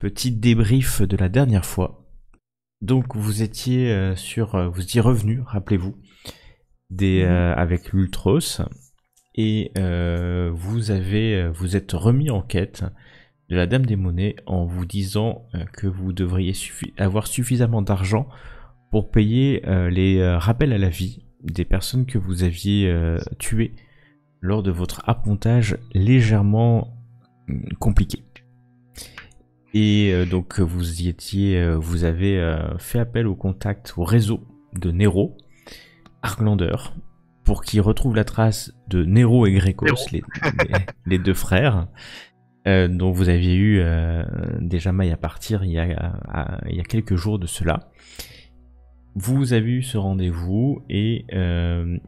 Petit débrief de la dernière fois. Donc vous étiez vous y revenu, rappelez-vous, avec l'Ultros, et vous êtes remis en quête de la Dame des Monnaies en vous disant que vous devriez avoir suffisamment d'argent pour payer les rappels à la vie des personnes que vous aviez tuées lors de votre appontage légèrement compliqué. Et donc vous avez fait appel au contact, au réseau de Nero, Arklander, pour qu'il retrouve la trace de Nero et Grécos, les deux frères, dont vous aviez eu déjà maille à partir il y a quelques jours de cela. Vous avez eu ce rendez-vous et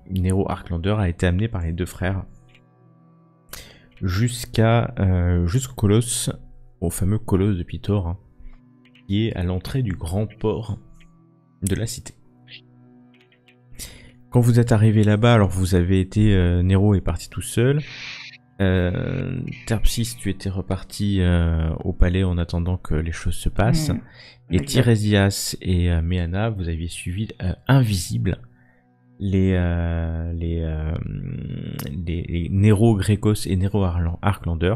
Nero Arklander a été amené par les deux frères jusqu'au colosse, au fameux colosse de Pythor, hein, qui est à l'entrée du grand port de la cité. Quand vous êtes arrivé là-bas, alors vous avez été... Nero est parti tout seul. Terpsis, tu étais reparti au palais en attendant que les choses se passent. Et Tirésias et Méana, vous aviez suivi invisible les Nero Grécos et Nero Arklander,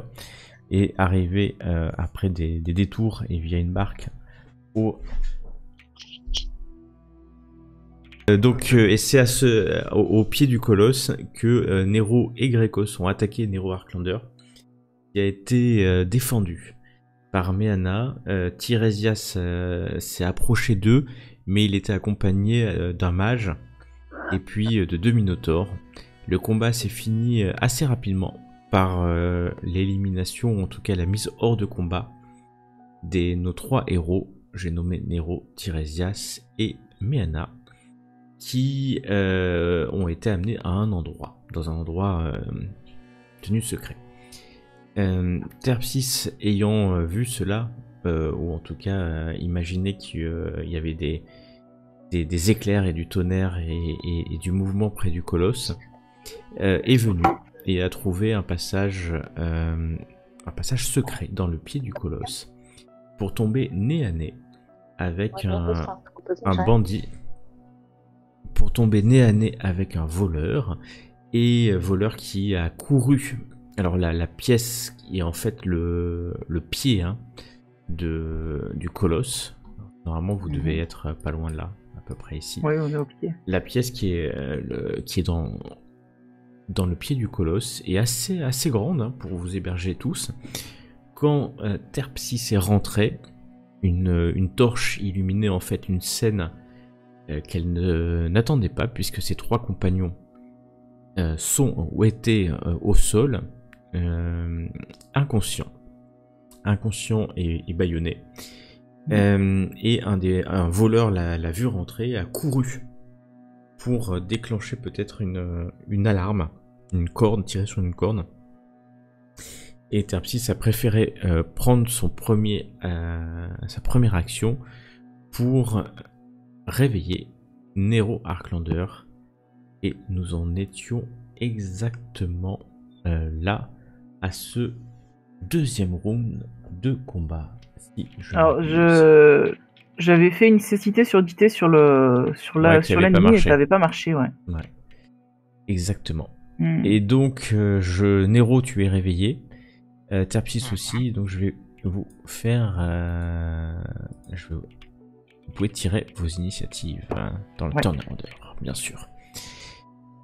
et arrivé après des détours et via une barque et c'est au pied du colosse que Nero et Grécos ont attaqué Nero Arklander, qui a été défendu par Méana. Tirésias s'est approché d'eux, mais il était accompagné d'un mage et puis de deux minotaures. Le combat s'est fini assez rapidement par l'élimination, en tout cas la mise hors de combat de nos trois héros, j'ai nommé Nero, Tirésias et Méana, qui ont été amenés à dans un endroit tenu secret. Terpsis ayant vu cela, ou en tout cas imaginé qu'il y avait des éclairs et du tonnerre et du mouvement près du colosse, est venu et a trouvé un passage secret dans le pied du colosse pour tomber nez à nez avec un bandit, pour tomber nez à nez avec un voleur, et voleur qui a couru. Alors la pièce qui est en fait le pied du colosse. Normalement vous devez être pas loin de là, à peu près ici. Oui, on est au pied. La pièce qui est dans le pied du colosse est assez grande pour vous héberger tous. Quand Terpsis est rentré, une torche illuminait en fait une scène qu'elle n'attendait pas, puisque ses trois compagnons étaient au sol, inconscients et bâillonnés. Et un voleur l'a vu rentrer et a couru pour déclencher peut-être une alarme, tirer sur une corne. Et Terpsis a préféré prendre sa première action pour réveiller Nero Arklander, et nous en étions exactement là à ce deuxième round de combat. Alors j'avais fait une cécité surdité sur l'ennemi et ça n'avait pas marché, ouais. Exactement. Et donc Nero, tu es réveillé, Terpsis aussi, donc je vais vous faire vous pouvez tirer vos initiatives dans le turn order, bien sûr.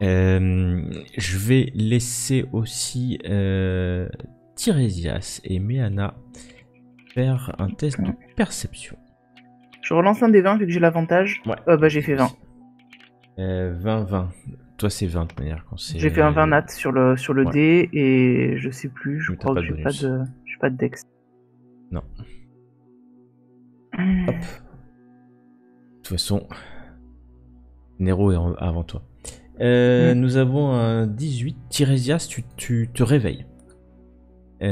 Je vais laisser aussi Tirésias et Méana faire un test de perception. Je relance un des 20 vu que j'ai l'avantage. Ouais. J'ai fait 20. 20. Toi c'est 20 de manière quand c'est... J'ai fait un 20 nat sur le dé, et je sais plus, je crois que j'ai pas de dex. Non. Hop. De toute façon, Nero est avant toi. Nous avons un 18. Tirésias, tu te réveilles. Tu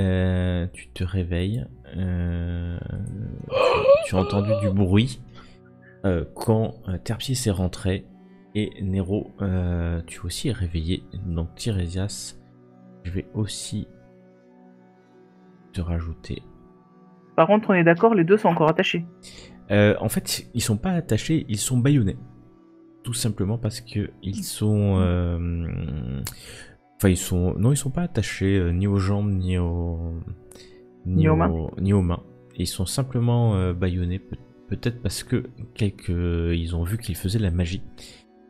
as entendu du bruit quand Terpsis est rentré, et Nero, tu aussi es réveillé. Donc Tirésias, je vais aussi te rajouter. Par contre, on est d'accord, les deux sont encore attachés. En fait, ils sont pas attachés, ils sont bâillonnés. Tout simplement parce que ils sont... Enfin, ils sont... Non, ils sont pas attachés ni aux jambes, ni aux... Ni aux mains. Ni aux mains. Ils sont simplement bâillonnés, peut-être parce que ils ont vu qu'ils faisaient de la magie.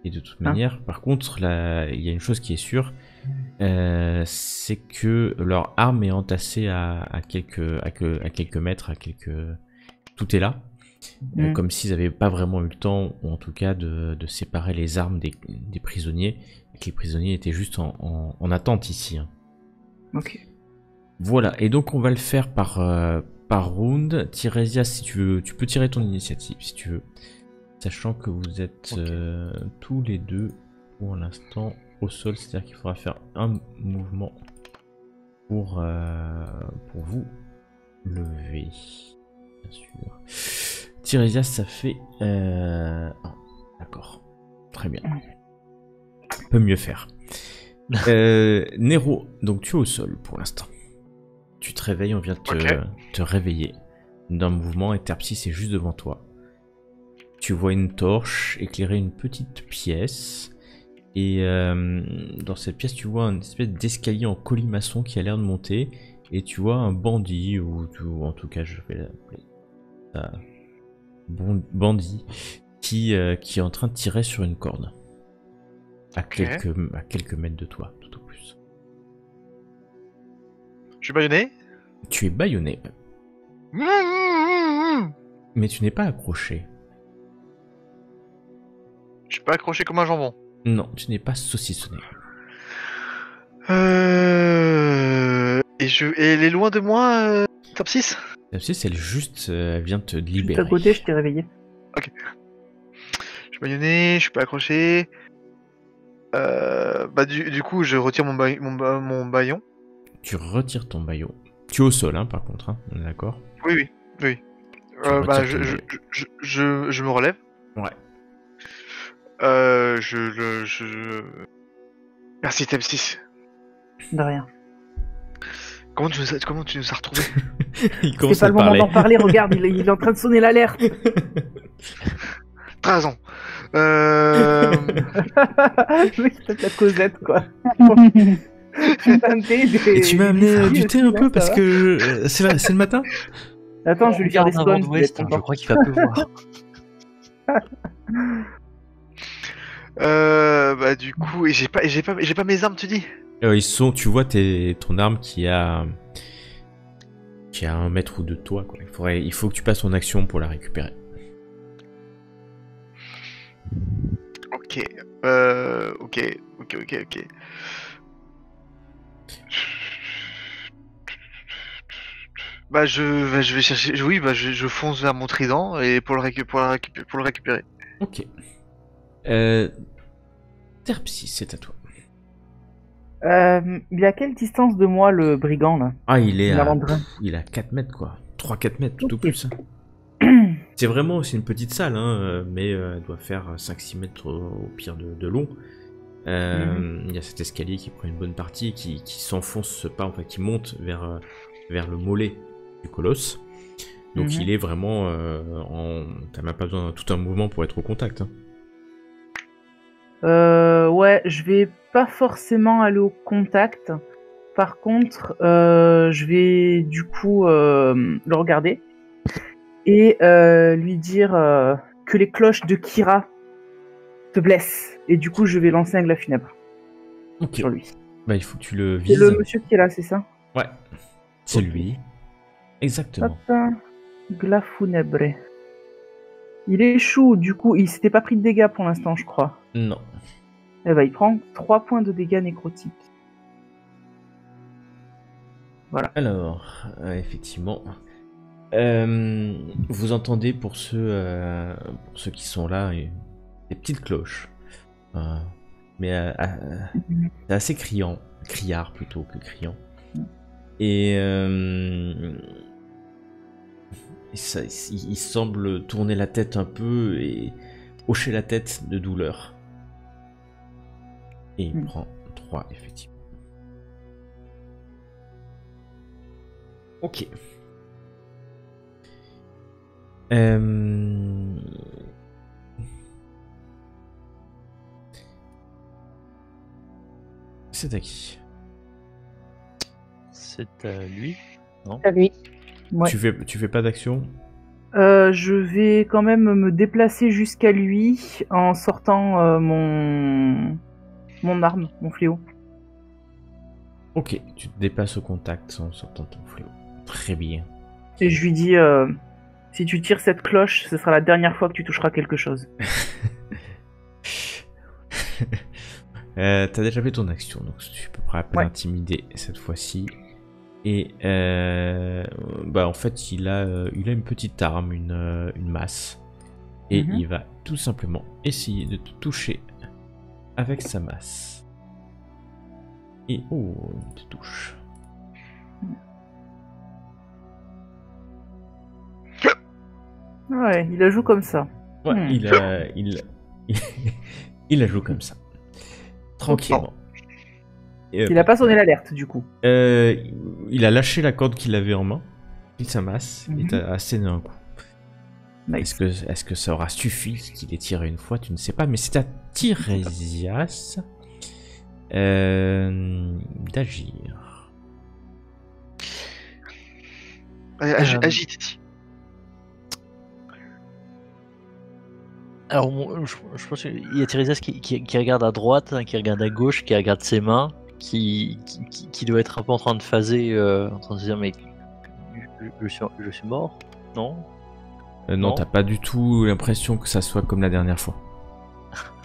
Et de toute manière, par contre, là, il y a une chose qui est sûre, c'est que leur arme est entassée à quelques mètres, tout est là. Comme s'ils n'avaient pas vraiment eu le temps, ou en tout cas de séparer les armes des prisonniers, et que les prisonniers étaient juste en attente ici. Hein. Ok. Voilà, et donc on va le faire par round. Tirésia, si tu veux, tu peux tirer ton initiative si tu veux. Sachant que vous êtes tous les deux pour l'instant au sol, c'est-à-dire qu'il faudra faire un mouvement pour vous lever. Bien sûr. Tirésia, ça fait... D'accord. Très bien. Peut mieux faire. Nero, donc tu es au sol pour l'instant. Tu te réveilles, on vient te réveiller d'un mouvement et Terpsis est juste devant toi. Tu vois une torche éclairer une petite pièce. Et dans cette pièce, tu vois une espèce d'escalier en colimaçon qui a l'air de monter. Et tu vois un bandit, ou en tout cas, je vais l'appeler ça. Bandit qui est en train de tirer sur une corde à quelques mètres de toi, tout au plus. Je suis bâillonné. Tu es bâillonné, mais tu n'es pas accroché. Je suis pas accroché comme un jambon. Non, tu n'es pas saucissonné. Et elle est loin de moi, top 6. Terpsis, elle vient te libérer. Juste à côté, je t'ai réveillé. Ok. Je suis bâillonné, je suis pas accroché. Du coup, je retire mon bâillon. Tu retires ton bâillon. Tu es au sol, hein, par contre, hein, on est d'accord? Oui. Je me relève. Ouais. Merci, Thème 6. De rien. Comment tu nous as retrouvés? Il C'est commence pas à le moment parler. d'en parler, regarde, il est en train de sonner l'alerte. T'as raison. Oui, c'est peut-être la Cosette, quoi. Et tu m'as amené du thé un peu parce que c'est le matin? Attends, je vais lui faire des Regarde un vent scones. d'ouest, hein, je crois qu'il va pleuvoir. Du coup, et j'ai pas mes armes, tu dis? Tu vois ton arme qui a 1 mètre ou 2 de toi, quoi. Il faut que tu passes ton action pour la récupérer. Ok. Je vais chercher. Oui, je fonce vers mon trident et pour le récupérer. Ok. Terpsis, c'est à toi. Il est à quelle distance de moi, le brigand, là? Ah, il est Malandrin. il a 4 mètres, quoi. 3-4 mètres, tout au Ok. plus. C'est une petite salle, hein, mais elle doit faire 5-6 mètres au pire de long. Il y a cet escalier qui prend une bonne partie et qui s'enfonce pas, enfin qui monte vers le mollet du colosse. Donc il est vraiment t'as même pas besoin de tout un mouvement pour être au contact. Hein. Ouais, je vais pas forcément aller au contact. Par contre, je vais du coup le regarder et lui dire que les cloches de Kira te blessent. Et du coup, je vais lancer un glas funèbre sur lui. Bah, il faut que tu le C'est vises. le monsieur qui est là, c'est ça? Ouais, c'est lui. Exactement. Hop, glas funèbre. Il échoue, du coup, il s'était pas pris de dégâts pour l'instant, je crois. Non. Eh ben, il prend 3 points de dégâts nécrotiques. Voilà. Alors, effectivement. Vous entendez pour ceux qui sont là des petites cloches. Mais c'est assez criard plutôt que criant. Et il semble tourner la tête un peu et hocher la tête de douleur. Et il prend 3, effectivement. Ok. C'est à qui? C'est à lui. À lui. Ouais. Tu fais pas d'action? Je vais quand même me déplacer jusqu'à lui en sortant mon arme, mon fléau. Ok, tu te déplaces au contact en sortant ton fléau. Très bien. Et je lui dis, si tu tires cette cloche, ce sera la dernière fois que tu toucheras quelque chose. T'as déjà fait ton action, donc tu peux pas l'intimider cette fois-ci. Et en fait, il a une petite arme, une masse. Et il va tout simplement essayer de te toucher avec sa masse. Et oh, il te touche. Ouais, il la joue comme ça. Ouais, il la joue comme ça. Tranquillement. Il a pas sonné l'alerte du coup. Il a lâché la corde qu'il avait en main, il s'amasse, et t'a asséné un coup. Nice. Est-ce que ça aura suffi qu'il ait tiré une fois? Tu ne sais pas, mais c'est à Tirésias d'agir. Agis, Titi. Alors, je pense qu'il y a Tiresias qui regarde à droite, qui regarde à gauche, qui regarde ses mains, qui doit être un peu en train de phaser, en train de se dire mais je suis mort, non? Non, t'as pas du tout l'impression que ça soit comme la dernière fois.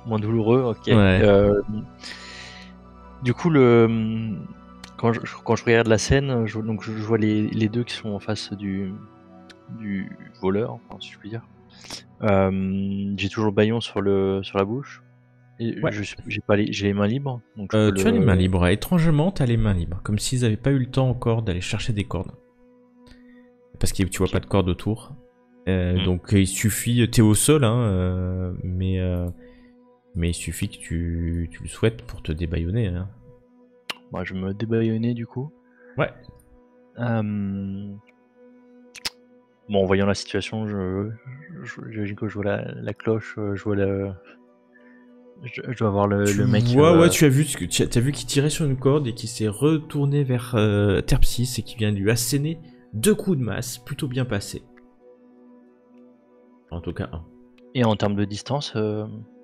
Moins douloureux, ok. Ouais. Du coup, quand je regarde la scène, je vois les deux qui sont en face du voleur, enfin, si je puis dire. J'ai toujours le baillon sur la bouche. Et Ouais. J'ai les mains libres. Donc Tu as les mains libres. Étrangement, t'as les mains libres. Comme s'ils n'avaient pas eu le temps encore d'aller chercher des cordes. Parce que tu vois pas de cordes autour. Donc il suffit, t'es au sol, hein, mais il suffit que tu le souhaites pour te débaillonner. Hein. Moi, je vais me débaillonner du coup. Ouais. Bon, en voyant la situation, j'imagine que je vois la cloche, je vois je dois voir le mec. Ouais, tu as vu qu'il tirait sur une corde et qu'il s'est retourné vers Terpsis et qui vient lui asséner 2 coups de masse, plutôt bien passés. En tout cas, un. Et en termes de distance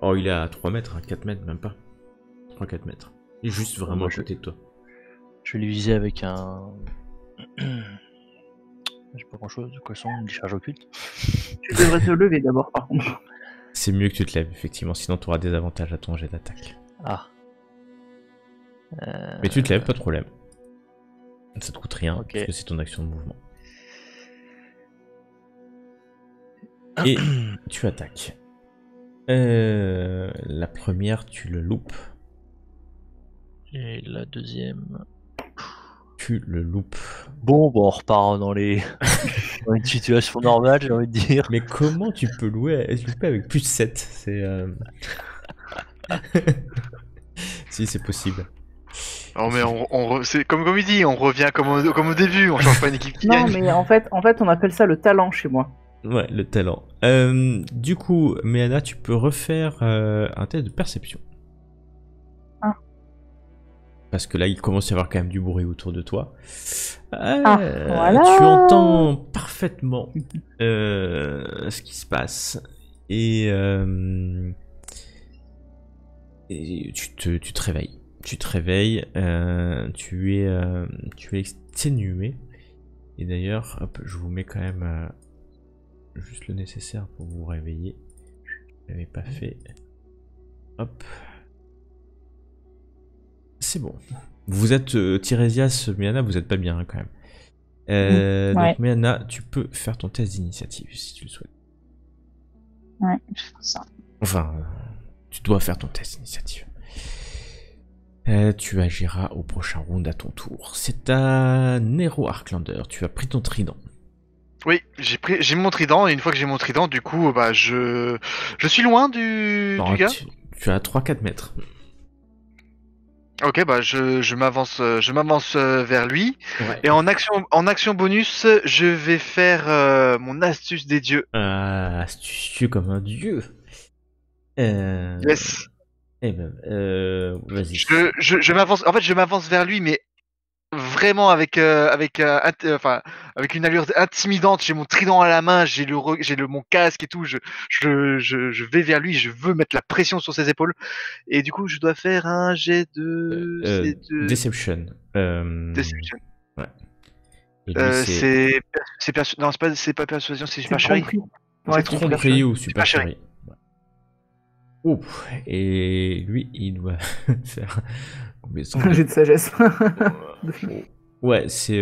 Oh, il est à 3 mètres, 4 mètres, même pas. 3-4 mètres. Il est juste vraiment à côté de toi. Je vais lui viser avec un. J'ai pas grand chose, de quoi son, une décharge occulte. Tu devrais te lever d'abord, par contre. C'est mieux que tu te lèves, effectivement, sinon tu auras des avantages à ton jet d'attaque. Ah. Mais tu te lèves, pas de problème. Ça te coûte rien, Ok. parce que c'est ton action de mouvement. Et tu attaques. La première, tu le loupes. Et la deuxième. Tu le loupes. Bon, on repart dans une situation normale, j'ai envie de dire. Mais comment tu peux louper avec plus de 7? C'est. Si, c'est possible. Non mais c'est comme il dit, on revient comme au début, on change pas une équipe qui Non, gagne. mais en fait, on appelle ça le talent chez moi. Ouais, le talent. Du coup, Méana, tu peux refaire un test de perception. Ah. Parce que là, il commence à y avoir quand même du bruit autour de toi. Voilà. Tu entends parfaitement ce qui se passe. Et tu te réveilles. Tu te réveilles. Tu es exténué. Et d'ailleurs, hop, je vous mets quand même juste le nécessaire pour vous réveiller. Je l'avais pas fait. Hop. C'est bon. Vous êtes Tirésias, Méana, vous êtes pas bien hein, quand même. Ouais. Donc Méana, tu peux faire ton test d'initiative si tu le souhaites. Ouais, je fais ça. Enfin, tu dois faire ton test d'initiative. Tu agiras au prochain round à ton tour. C'est à Nero Arklander. Tu as pris ton trident. Oui, j'ai mon trident, et une fois que j'ai mon trident, du coup, bah je suis loin du Non, gars. tu as 3-4 mètres. Ok, bah je m'avance vers lui. Ouais. Et en action bonus, je vais faire mon astuce des dieux. Astucieux comme un dieu. Yes. Eh ben, vas-y. Je m'avance. En fait, je m'avance vers lui, mais vraiment avec une allure intimidante. J'ai mon trident à la main, j'ai mon casque et tout. Je vais vers lui. Je veux mettre la pression sur ses épaules. Et du coup, je dois faire un jet c'est de Deception. Deception. Ouais. Et lui, Non, c'est pas persuasion, c'est C'est supercherie. tromperie. C'est Ouais, tromperie ou supercherie. supercherie. Ouais. Ouf. Et lui, il doit faire combien Un jet de sagesse. Ouais, c'est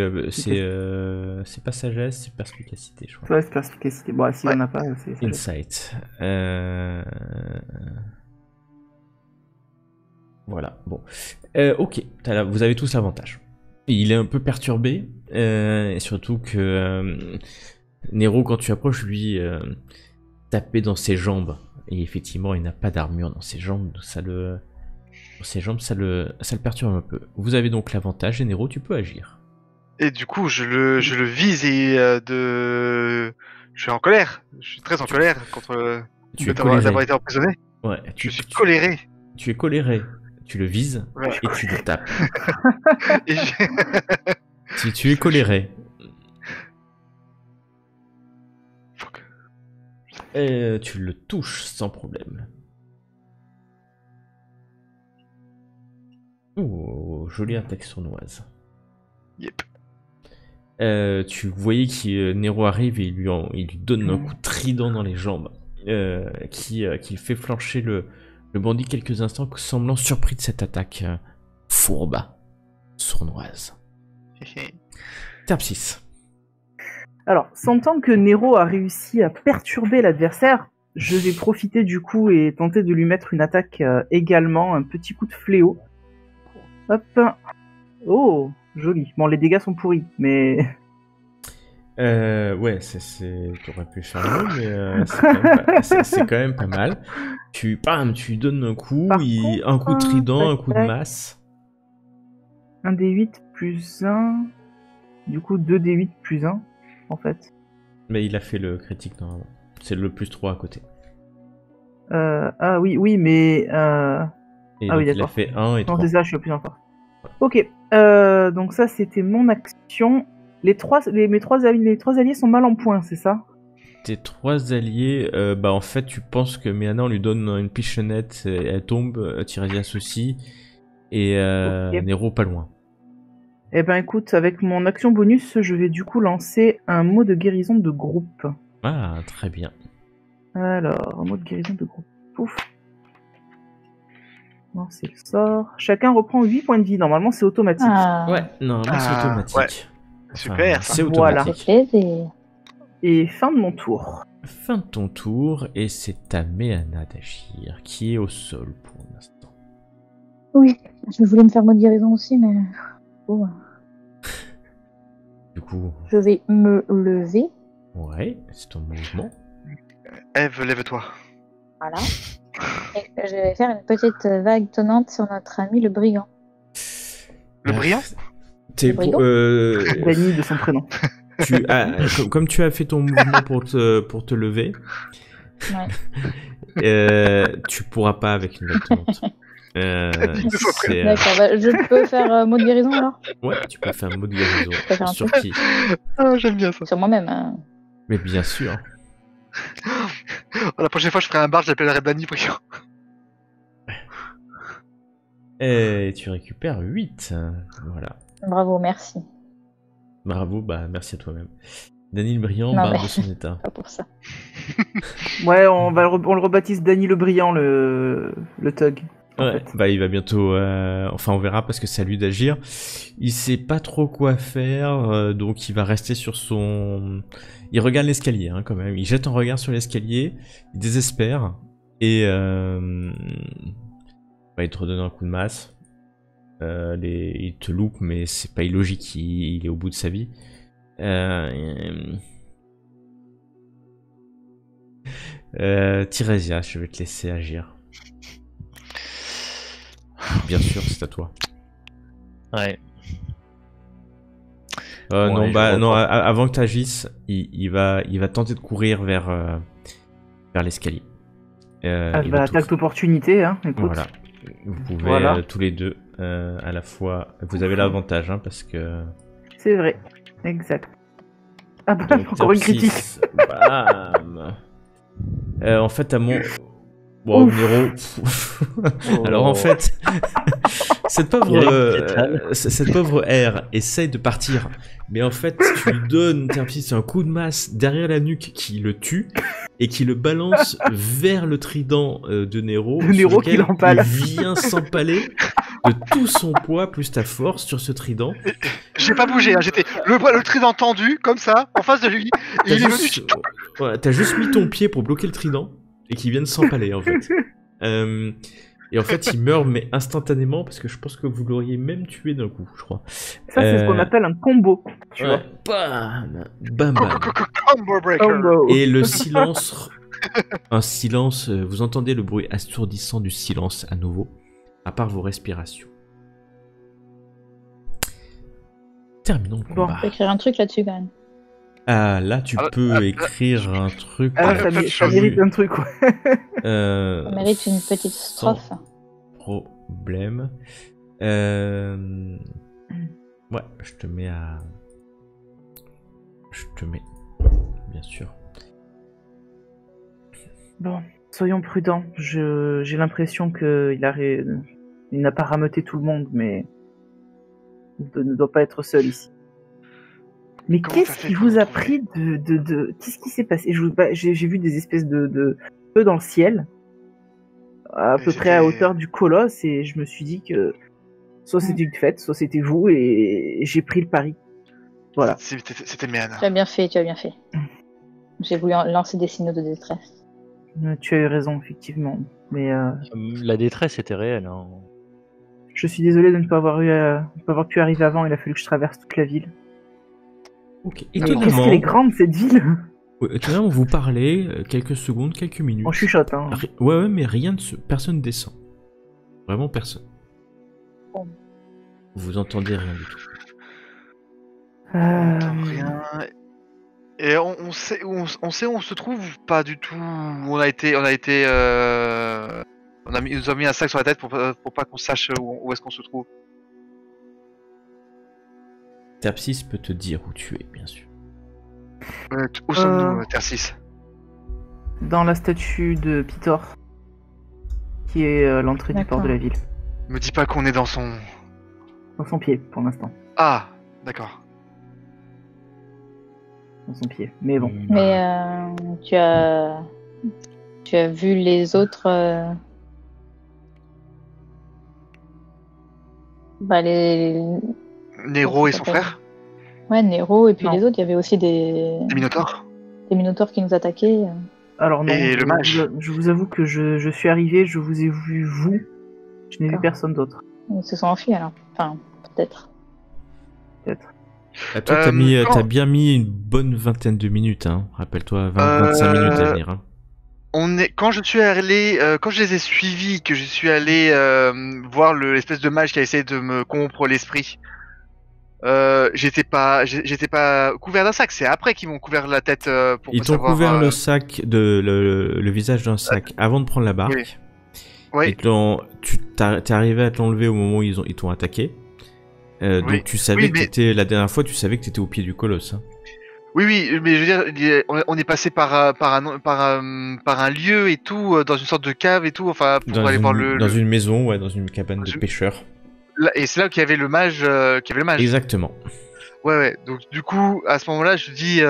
pas sagesse, c'est perspicacité, je crois. Ouais, c'est perspicacité. Bon, s'il Ouais. en a pas, c'est sagesse. Insight. Voilà, bon. Ok, vous avez tous l'avantage. Il est un peu perturbé, et surtout que Nero, quand tu approches, lui, tapait dans ses jambes. Et effectivement, il n'a pas d'armure dans ses jambes, donc ça le perturbe un peu. Vous avez donc l'avantage, et Nero, tu peux agir. Et du coup, je le vise et je suis en colère. Je suis très en colère contre Tu es coléré. d'avoir été emprisonné. Ouais, Je suis coléré. Tu es coléré. Tu le vises Ouais. et tu le tapes. Et Si tu es coléré. Et tu le touches sans problème. Ouh, jolie attaque sournoise. Yep. Tu voyais que Nero arrive et il lui donne un coup de trident dans les jambes, qui fait flancher le bandit quelques instants, semblant surpris de cette attaque fourbe, sournoise. Terpsis. Alors, sentant que Nero a réussi à perturber l'adversaire, je vais profiter du coup et tenter de lui mettre une attaque également, un petit coup de fléau. Hop. Oh, joli. Bon, les dégâts sont pourris, mais... Ouais, t'aurais pu faire mieux, mais c'est quand même pas mal. Tu donnes un coup, un coup de trident, un coup de masse. Un D8 plus 1... Du coup, 2D8 plus 1, en fait. Mais il a fait le critique normalement. C'est le plus 3 à côté. Ah oui, mais... Et ah donc oui, il a d'accord. fait 1 et 3. Non, c'est ça, je suis au plus encore. Ok, donc ça c'était mon action. Mes trois alliés sont mal en point, c'est ça? Tes 3 alliés, en fait tu penses que Méana on lui donne une pichonnette, et elle tombe, Tiresias aussi, et Ok. Nero pas loin. Eh ben écoute, avec mon action bonus, je vais du coup lancer un mot de guérison de groupe. Ah, très bien. Alors, un mot de guérison de groupe. Pouf. Non, c'est le sort. Chacun reprend 8 points de vie. Normalement, c'est automatique. Ouais, normalement c'est automatique. Ouais. Enfin, Super, ça. c'est Voilà. automatique. Ça fait plaisir. Et fin de mon tour. Fin de ton tour, et c'est à Méana d'agir, qui est au sol pour l'instant. Oui, je voulais me faire mot de guérison aussi, mais... Oh. Du coup, Je vais me lever. ouais, c'est ton mouvement. Eve, lève-toi. Voilà. Et je vais faire une petite vague tonnante sur notre ami le brigand. Le brillant T'es Brigand Dany de son prénom. comme tu as fait ton mouvement pour te lever, Ouais. tu pourras pas avec une vague tonnante. D'accord, je peux faire mot de guérison alors? Ouais, tu peux faire un mot de guérison. peux faire un Sur truc. qui? Ah, j'aime bien ça. Sur moi-même. Hein. Mais bien sûr. La prochaine fois, je ferai un bar, j'appellerai Dany brillant. Et tu récupères 8. Voilà. Bravo, merci. Bravo, merci à toi-même. Dany le Brillant, Non, mais- de son état. Pas pour ça. Ouais, on le rebaptise Dany le Brillant, le thug. en Ouais, fait. il va bientôt... Enfin, on verra parce que c'est à lui d'agir. Il sait pas trop quoi faire, donc il va rester sur son... Il regarde l'escalier, hein, quand même. Il jette un regard sur l'escalier, il désespère, et... il te redonne un coup de masse. Il te loupe, mais c'est pas illogique, il est au bout de sa vie. Tirésia, je vais te laisser agir. Bien sûr, c'est à toi. Ouais. Non, Ouais, bah je non. reprends. Avant que tu agisses, il va tenter de courir vers l'escalier. Ah, Il bah, va tout attaque d'opportunité, hein, écoute. Voilà. Vous pouvez Voilà. tous les deux à la fois. Vous avez l'avantage hein, parce que. C'est vrai, exact. Ah bah, Donc, encore une top critique. 6. Bam. En fait, à mon. Bon, Ouf. Nero. Alors en Oh. fait, cette pauvre, Eric Kétal. cette pauvre R essaye de partir, mais en fait, tu lui donnes Terpsis un coup de masse derrière la nuque qui le tue et qui le balance vers le trident de Nero, De sur Nero qui lequel l'empale. il vient s'empaler de tout son poids plus ta force sur ce trident. J'ai pas bougé, hein, j'étais le trident tendu, comme ça, en face de lui. Et T'as il est venu. juste, voilà, t'as juste mis ton pied pour bloquer le trident et qu'il vienne s'empaler en fait. Et en fait, il meurt mais instantanément parce que je pense que vous l'auriez même tué d'un coup, je crois. Ça, c'est ce qu'on appelle un combo, tu vois. Bam, bam, bam. Combo breaker. Combo. Et le silence, un silence. Vous entendez le bruit assourdissant du silence à nouveau, à part vos respirations. Terminons le Bon. combat. Je peux écrire un truc là-dessus quand même. Ah là, tu Ah, peux ah, écrire un truc. Ah, en fait, ça mérite un truc, ouais. Ça mérite une petite sans strophe. problème. Ouais, je te mets à. Je te mets. Bien sûr. Bon, soyons prudents. J'ai l'impression qu'il il n'a pas rameuté tout le monde, mais il ne doit pas être seul ici. Mais Comment ça qu'est-ce fait qui pour vous a retrouver pris Qu'est-ce qui s'est passé? J'ai vu des espèces de feux dans le ciel, à Mais peu près à c'était- hauteur du colosse, et je me suis dit que soit c'était une fête, soit c'était vous, et j'ai pris le pari. Voilà. C'était Méana. Tu as bien fait, tu as bien fait. J'ai voulu lancer des signaux de détresse. Tu as eu raison, effectivement. Mais La détresse était réelle. Hein. je suis désolé de ne pas avoir pu arriver avant. Il a fallu que je traverse toute la ville. Ok. Mais qu'est-ce Étonnamment, qu'elle est grande, cette ville! ouais, étonnamment, vous parlez quelques secondes, quelques minutes. On chuchote, hein. Ouais, mais rien de personne descend. Vraiment personne. Bon. Vous entendez rien du tout. Rien. Et on sait où on se trouve ou pas du tout. Nous ont mis un sac sur la tête pour pas qu'on sache où est-ce qu'on se trouve. Terpsis peut te dire où tu es, bien sûr. Où sommes-nous, Tercis? Dans la statue de Pitor, qui est l'entrée du port D'accord. de la ville. Me dis pas qu'on est dans son. Dans son pied, pour l'instant. Ah, d'accord. Dans son pied. Mais bon. Mais tu as vu les autres. Les. Nero et son frère? Ouais, Nero et puis Non. les autres. Il y avait aussi des Les Minotaures? qui nous attaquaient. Alors non, Et le mage? je vous avoue que je suis arrivé, je vous ai vu, vous. Je n'ai vu D'accord. personne d'autre. Ils se sont enfuis alors. Enfin, peut-être. Peut-être. Ah, toi, t'as bien mis une bonne vingtaine de minutes, hein. Rappelle-toi, 25 minutes à venir. Hein. Quand je suis allé, quand je les ai suivis, que je suis allé voir l'espèce de mage qui a essayé de me corrompre l'esprit, j'étais pas couvert d'un sac. C'est après qu'ils m'ont couvert la tête pour Ils pas t'ont savoir. couvert le sac, le visage d'un sac avant de prendre la barque. Oui. Oui. Et t'es arrivé à te l'enlever au moment où ils t'ont attaqué. Oui. Donc tu savais Oui, que mais- t'étais, la dernière fois, tu savais que t'étais au pied du colosse. Hein. Oui, mais je veux dire, on est passé par un lieu et tout, dans une sorte de cave et tout, enfin pour aller voir Dans une maison, ouais, dans une cabane de Je- pêcheurs. et c'est là qu'il y avait le mage, Exactement. Ouais. Donc du coup, à ce moment-là, je dis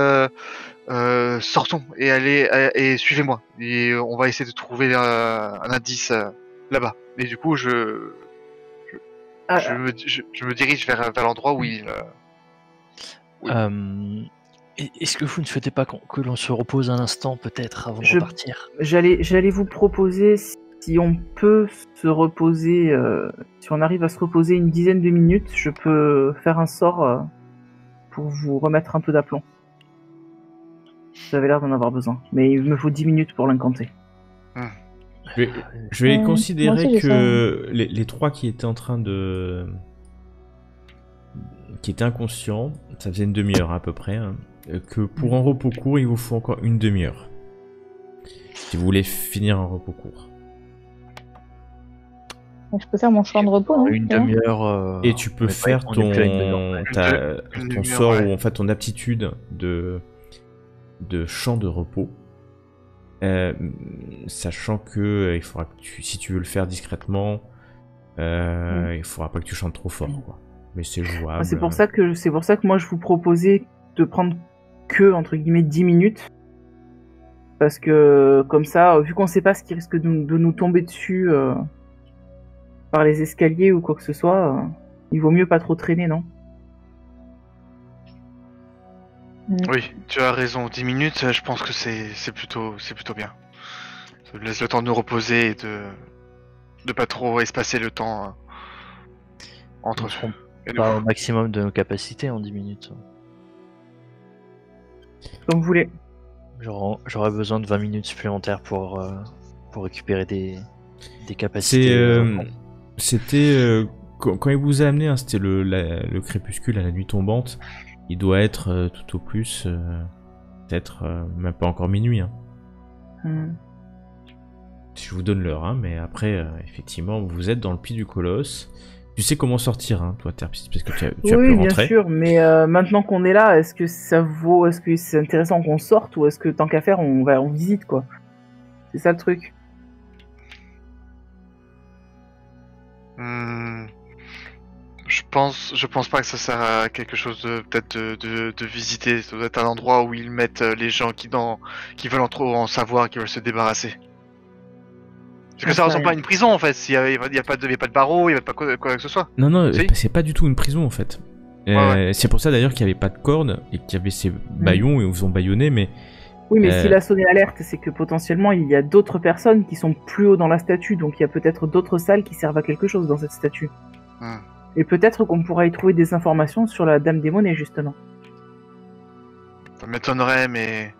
sortons et et suivez-moi et on va essayer de trouver un indice là-bas. Et du coup, je me dirige vers l'endroit où il. Oui. Est-ce que vous ne souhaitez pas que l'on se repose un instant peut-être avant de repartir? J'allais vous proposer, si on peut se reposer, si on arrive à se reposer une dizaine de minutes, je peux faire un sort pour vous remettre un peu d'aplomb. Vous avez l'air d'en avoir besoin. Mais il me faut 10 minutes pour l'incanter. Je vais moi considérer aussi, j'ai que les trois qui étaient en train de... qui étaient inconscients, ça faisait une demi-heure à peu près, hein, que pour un repos court, il vous faut encore une demi-heure. Si vous voulez finir un repos court. Je peux faire mon champ de repos, non Une c'est bon demi-heure. Et tu peux faire on est plus à une demi-heure. Une ton demi-heure, sort, ouais. ou en fait ton aptitude de champ de repos. Sachant que il faudra que si tu veux le faire discrètement, il faudra pas que tu chantes trop fort, quoi. Mais c'est jouable. C'est pour ça que moi je vous proposais de prendre que entre guillemets 10 minutes. Parce que comme ça, vu qu'on sait pas ce qui risque de nous tomber dessus par les escaliers ou quoi que ce soit, il vaut mieux pas trop traîner, non? Oui, tu as raison. 10 minutes, je pense que c'est plutôt bien. Ça laisse le temps de nous reposer et de pas trop espacer le temps entre Nous serons et nous. pas au maximum de nos capacités en 10 minutes. Comme vous voulez. J'aurais besoin de 20 minutes supplémentaires pour récupérer des capacités. C'était quand il vous a amené, hein, c'était le crépuscule à la nuit tombante. Il doit être tout au plus peut-être même pas encore minuit. Hein. Si je vous donne l'heure, hein, mais après effectivement vous êtes dans le pied du colosse. Tu sais comment sortir, hein, toi, Terpis, parce que tu as pu Oui, rentrer. bien sûr, mais maintenant qu'on est là, est-ce que c'est intéressant qu'on sorte ou est-ce que tant qu'à faire, on visite, quoi? C'est ça le truc. Je pense pas que ça sert à quelque chose peut-être de visiter. Ça doit être un endroit où ils mettent les gens qui veulent en savoir, qui veulent se débarrasser. Parce que ça ressemble pas à une prison en fait. Il y a pas de barreau, il y a pas quoi que ce soit. Non, Si. c'est pas du tout une prison en fait. Ouais. C'est pour ça d'ailleurs qu'il n'y avait pas de cordes et qu'il y avait ces baillons et ils vous ont baïonné, mais. Oui, mais s'il a sonné l'alerte, c'est que potentiellement il y a d'autres personnes qui sont plus haut dans la statue, donc il y a peut-être d'autres salles qui servent à quelque chose dans cette statue. Et peut-être qu'on pourra y trouver des informations sur la Dame des Monnaies, justement. Ça m'étonnerait, mais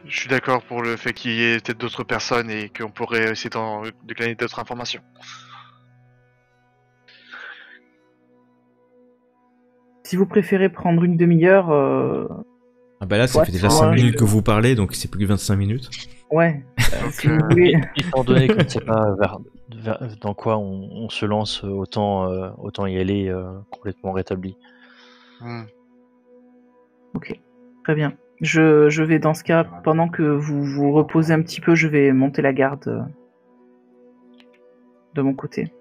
je suis d'accord pour le fait qu'il y ait peut-être d'autres personnes et qu'on pourrait essayer de gagner d'autres informations. Si vous préférez prendre une demi-heure... Ah bah là, ça fait déjà 5 minutes que vous parlez, donc c'est plus que 25 minutes. Ouais, si vous voulez... Étant donné qu'on ne sait pas dans quoi on se lance, autant y aller complètement rétabli. Ok, très bien. Je vais dans ce cas, pendant que vous vous reposez un petit peu, je vais monter la garde de mon côté.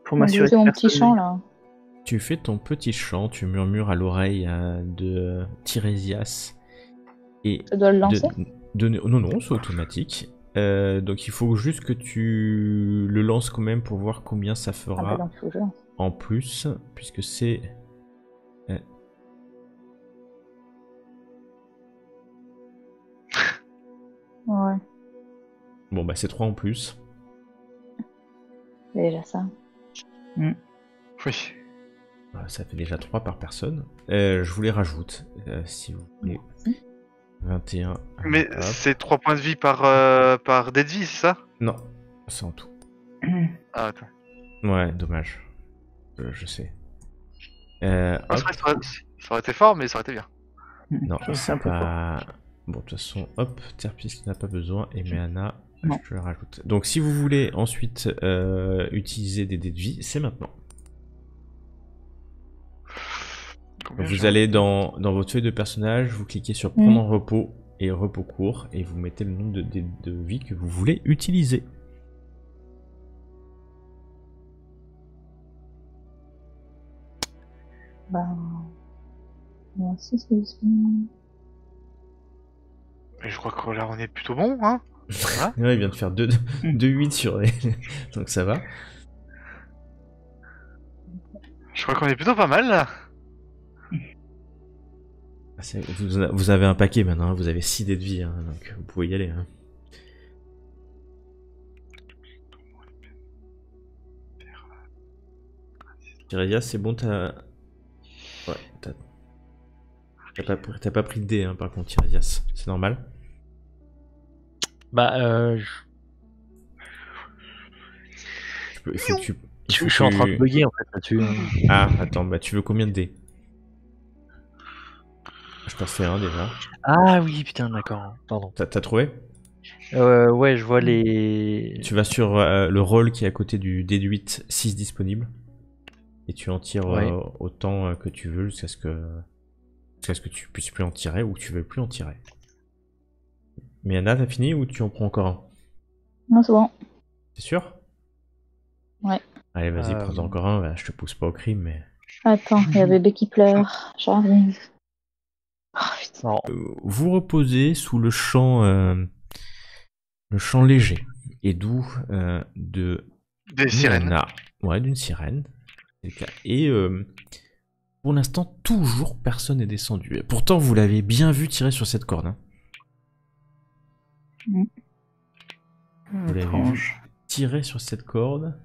Pour m'assurer Je fais mon petit chant, là. Tu fais ton petit chant, tu murmures à l'oreille de Tirésias. Et Je dois le lancer non, c'est automatique. Donc il faut juste que tu le lances quand même pour voir combien ça fera en plus, puisque c'est... Ouais. Bon bah c'est 3 en plus. C'est déjà ça. Oui. Voilà, ça fait déjà 3 par personne. Je vous les rajoute, si vous voulez. 21. Mais c'est 3 points de vie par dé de vie, c'est ça? Non, c'est en tout. Ah, attends. Ouais, dommage. Je sais. Ça aurait été fort, mais ça aurait été bien. Non, c'est c'est un peu pas... Bon, de toute façon, hop, Terpis n'a pas besoin, et Meana, Non. je le rajoute. Donc si vous voulez ensuite utiliser des dés de vie, c'est maintenant. Donc, vous allez dans votre feuille de personnage, vous cliquez sur prendre en repos et repos court, et vous mettez le nombre de dés de vie que vous voulez utiliser. Bah... Moi aussi, c'est... Et je crois que là, on est plutôt bon, hein. Voilà. Ouais, il vient de faire 2-8 sur les... Donc ça va. Je crois qu'on est plutôt pas mal, là. Vous avez un paquet maintenant, hein, vous avez 6 dés de vie, hein, donc vous pouvez y aller. Hein. Tirésias, c'est bon, t'as... Ouais, t'as pas pris de dés, hein, par contre, Tirésias, c'est normal. Bah, il faut que tu... il faut Je suis en que train de tu- bugger en fait là-dessus. Ah, attends, bah tu veux combien de dés? Je t'en fais un déjà. Ah oui, putain, d'accord. Pardon. T'as trouvé? Ouais, je vois les. Tu vas sur le rôle qui est à côté du D8, 6 disponible. Et tu en tires Ouais. autant que tu veux jusqu'à ce que tu puisses plus en tirer ou que tu veux plus en tirer. Mais Anna, t'as fini ou tu en prends encore un? Non, c'est bon. C'est sûr? Ouais. Allez, vas-y, prends encore un. Bah, je te pousse pas au crime, mais... Attends, il y a bébé qui pleure. J'arrive. Oh, putain. Non. Vous reposez sous le champ léger et doux de Des sirènes. Anna. Ouais, d'une sirène. C'est le cas. Et pour l'instant, toujours personne n'est descendu. Et pourtant, vous l'avez bien vu tirer sur cette corde. Hein. Vous l'avez vu Étrange. tirer sur cette corde.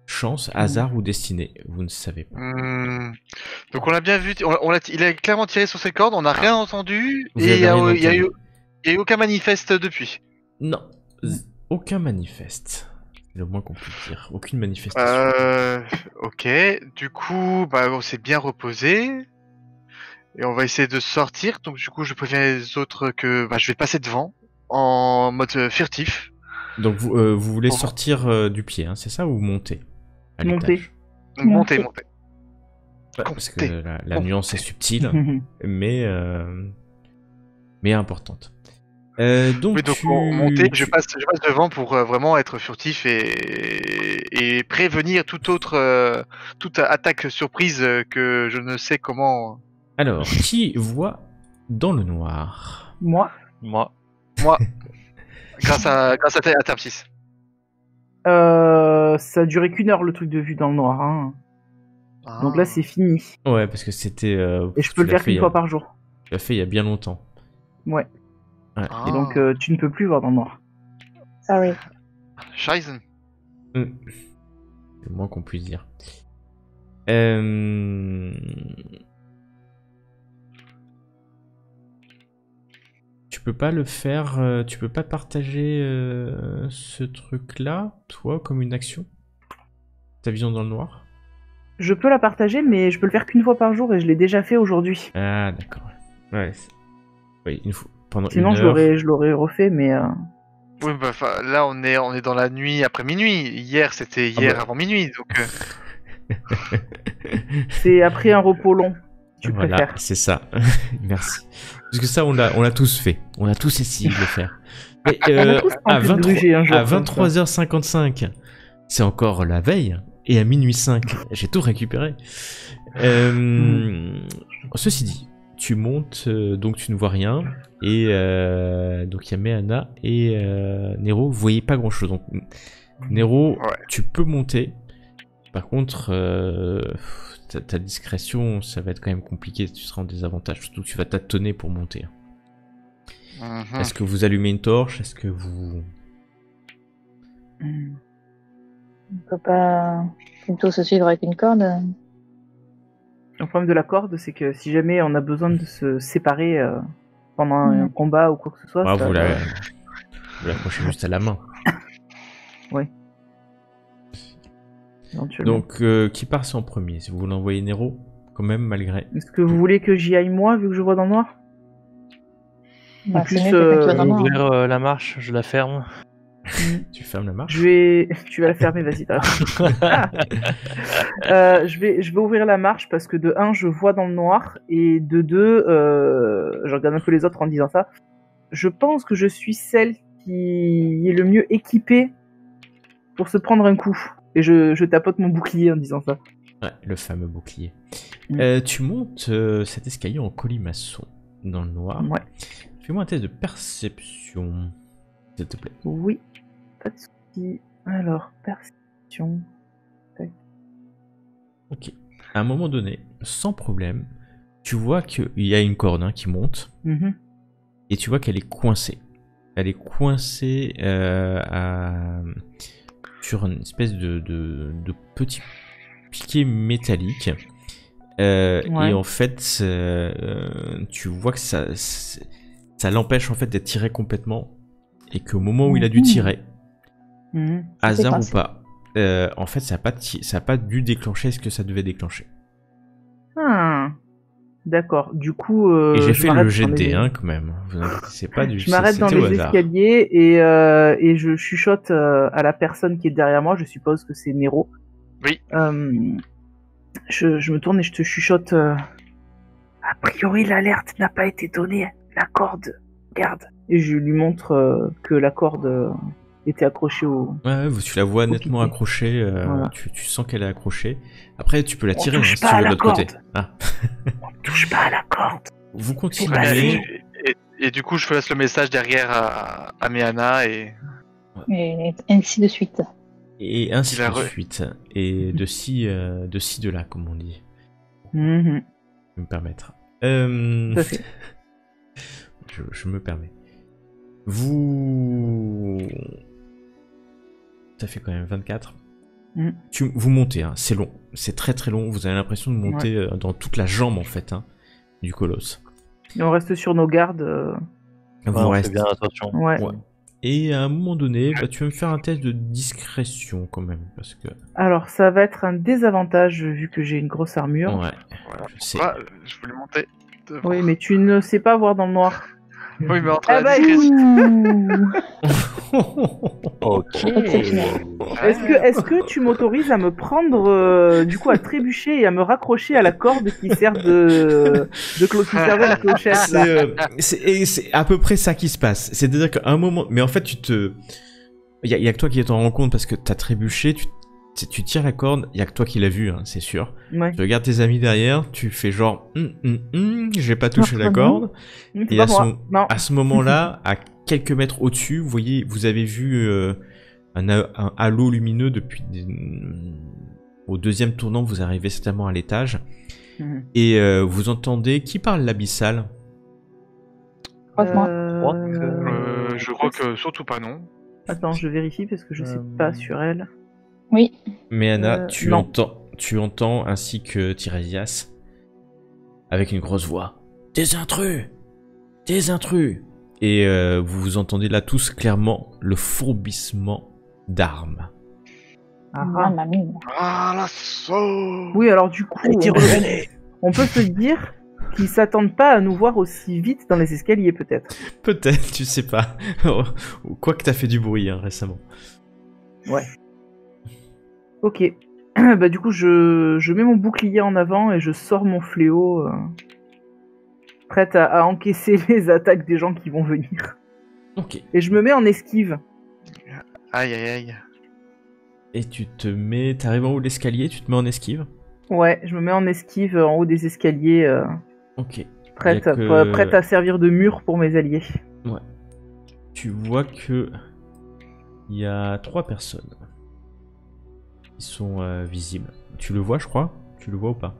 Chance, hasard ou destinée, vous ne savez pas. Donc on l'a bien vu, il a clairement tiré sur ses cordes, on n'a rien entendu, Vous et avez rien il y a entendu. eu aucun manifeste depuis. Non, aucun manifeste. C'est le moins qu'on puisse dire. Aucune manifestation. Ok, du coup, bah, on s'est bien reposé. Et on va essayer de sortir. Donc du coup, je préviens les autres que bah, je vais passer devant en mode furtif. Donc vous voulez sortir du pied, hein, c'est ça, ou monter à Monter. l'étage? Donc, monter. Ouais, parce que la nuance est subtile, mais importante. Donc, Oui, donc monter, je passe devant pour vraiment être furtif et prévenir toute attaque surprise que je ne sais comment. Alors, qui voit dans le noir? Moi, Moi. Grâce à Terpsis. ça a duré qu'une heure le truc de vue dans le noir. Hein. Donc là, c'est fini. Ouais, parce que c'était... Et je peux le faire qu'une fois par jour. Tu l'as fait il y a bien longtemps. Ouais. Ouais. Ah. Et donc, tu ne peux plus voir dans le noir. Sorry. Scheißen. C'est le moins qu'on puisse dire. Tu peux pas le faire, tu peux pas partager ce truc-là, toi, comme une action? Ta vision dans le noir? Je peux la partager, mais je peux le faire qu'une fois par jour et je l'ai déjà fait aujourd'hui. Ah, d'accord. Ouais. Oui, une fois. Pendant Sinon, une heure. je l'aurais refait, mais... Oui, bah, là on est dans la nuit après minuit. Hier c'était hier bah. avant minuit, donc. c'est après un repos long. Tu Voilà, préfères. c'est ça. Merci. Parce que ça, on l'a tous fait. On a tous essayé de le faire. Mais, On a tous à tenté de gruger un jour, à comme ça. 23h55, c'est encore la veille. Et à minuit 5, j'ai tout récupéré. Ceci dit, tu montes, donc tu ne vois rien. Et donc il y a Méana et Nero, vous voyez pas grand chose. Donc Nero, Ouais. tu peux monter. Par contre, ta discrétion, ça va être quand même compliqué. Tu seras en désavantage. Surtout que tu vas tâtonner pour monter. Mhm. Est-ce que vous allumez une torche? Est-ce que vous... On peut pas plutôt se suivre avec une corde. Le problème de la corde, c'est que si jamais on a besoin de se séparer pendant un combat ou quoi que ce soit... Ah, ça vous va- l'accrochez juste à la main. éventuellement. Donc, qui part en premier? Si vous voulez envoyer Nero, quand même, malgré... Est-ce que vous voulez que j'y aille moi, vu que je vois dans le noir? Bah, En c'est plus, mieux que quand tu vas dans le noir. Ouvrir la marche, je la ferme. Tu fermes la marche? Je vais... Tu vas la fermer, vas-y. t'as- je vais ouvrir la marche parce que de 1, je vois dans le noir, et de 2, je regarde un peu les autres en disant ça. Je pense que je suis celle qui est le mieux équipée pour se prendre un coup. Et je tapote mon bouclier en disant ça. Ouais, le fameux bouclier. Mm. Tu montes cet escalier en colimaçon dans le noir. Ouais. Fais-moi un test de perception, s'il te plaît. Oui, pas de soucis. Alors, perception. Ok. À un moment donné, sans problème, tu vois qu'il y a une corde qui monte Mhm. et tu vois qu'elle est coincée. Elle est coincée sur une espèce de petit piquet métallique. Ouais. Et en fait, tu vois que ça l'empêche en fait d'être tiré complètement et qu'au moment où il a dû tirer, Mhm. hasard ou coincé. pas, en fait, ça a pas dû déclencher ce que ça devait déclencher. Ah, d'accord. Du coup, Et j'ai je fait le m'arrête jet dans de dés, les- hein, quand même. Vous inquiétez pas du Je m'arrête dans c'était au les hasard. escaliers et je chuchote à la personne qui est derrière moi. Je suppose que c'est Nero. Oui. Je me tourne et je te chuchote. A priori, l'alerte n'a pas été donnée. La corde, garde. Et je lui montre que la corde était accrochée au. Ouais, tu la vois Au nettement piqué. accrochée. Voilà. Tu sens qu'elle est accrochée. Après, tu peux la On tirer touche si pas tu à veux de la l'autre côté. corde. Ah. Touche pas à la corde. Vous pas continuez. Et du coup, je laisse le message derrière à Méana et Et ainsi de suite. Et ainsi Il a de suite. Et de ci, de là, comme on dit. Mhm. Je vais me permettre. Tout à fait. je me permets. Vous... Ça fait quand même 24. Mhm. Vous montez, hein. C'est long. C'est très très long. Vous avez l'impression de monter dans toute la jambe, en fait, hein, du colosse. Et on reste sur nos gardes. Vous on fait restez. bien attention. Ouais. Ouais. Et à un moment donné, bah, tu vas me faire un test de discrétion quand même, parce que... Alors, ça va être un désavantage vu que j'ai une grosse armure. Ouais, voilà. je sais. Pourquoi je voulais monter devant. Oui, mais tu ne sais pas voir dans le noir. Oui, mais entre Ah la bah, discrétion. Ok. Est-ce que tu m'autorises à me prendre, du coup, à trébucher et à me raccrocher à la corde qui sert qui servait de clochette là. C'est à peu près ça qui se passe. C'est-à-dire qu'à un moment... Mais en fait, il y a que toi qui t'en rends compte parce que t'as trébuché, tu tires la corde, il y a que toi qui l'as vu, hein, c'est sûr. Ouais. Tu regardes tes amis derrière, tu fais genre... j'ai pas touché la corde. C'est Et pas à moi. Non. ce moment-là, à quelques mètres au-dessus, vous avez vu un halo lumineux depuis... Au deuxième tournant, vous arrivez certainement à l'étage. Mhm. Et vous entendez... Qui parle l'abyssal? Croise-moi. Je crois que surtout pas non. Attends, je vérifie parce que je sais pas sur elle. Oui. Mais Anna, non. tu entends ainsi que Tiresias, avec une grosse voix, des intrus! Des intrus! Et vous entendez là tous clairement le fourbissement d'armes. Ah, ah. Mamma mia. Ah, l'assaut. Oui, alors du coup, on peut se dire qu'ils s'attendent pas à nous voir aussi vite dans les escaliers, peut-être. Peut-être, tu sais pas. Quoique t'as fait du bruit hein, récemment. Ouais. Ok. Bah du coup, je mets mon bouclier en avant et je sors mon fléau, prête à encaisser les attaques des gens qui vont venir. Ok. Et je me mets en esquive. Aïe, aïe, aïe. Et t'arrives en haut de l'escalier, tu te mets en esquive. Ouais, je me mets en esquive en haut des escaliers, Ok. prête Y a que- prête à servir de mur pour mes alliés. Ouais. Tu vois que il y a 3 personnes qui sont visibles. Tu le vois, je crois? Tu le vois ou pas?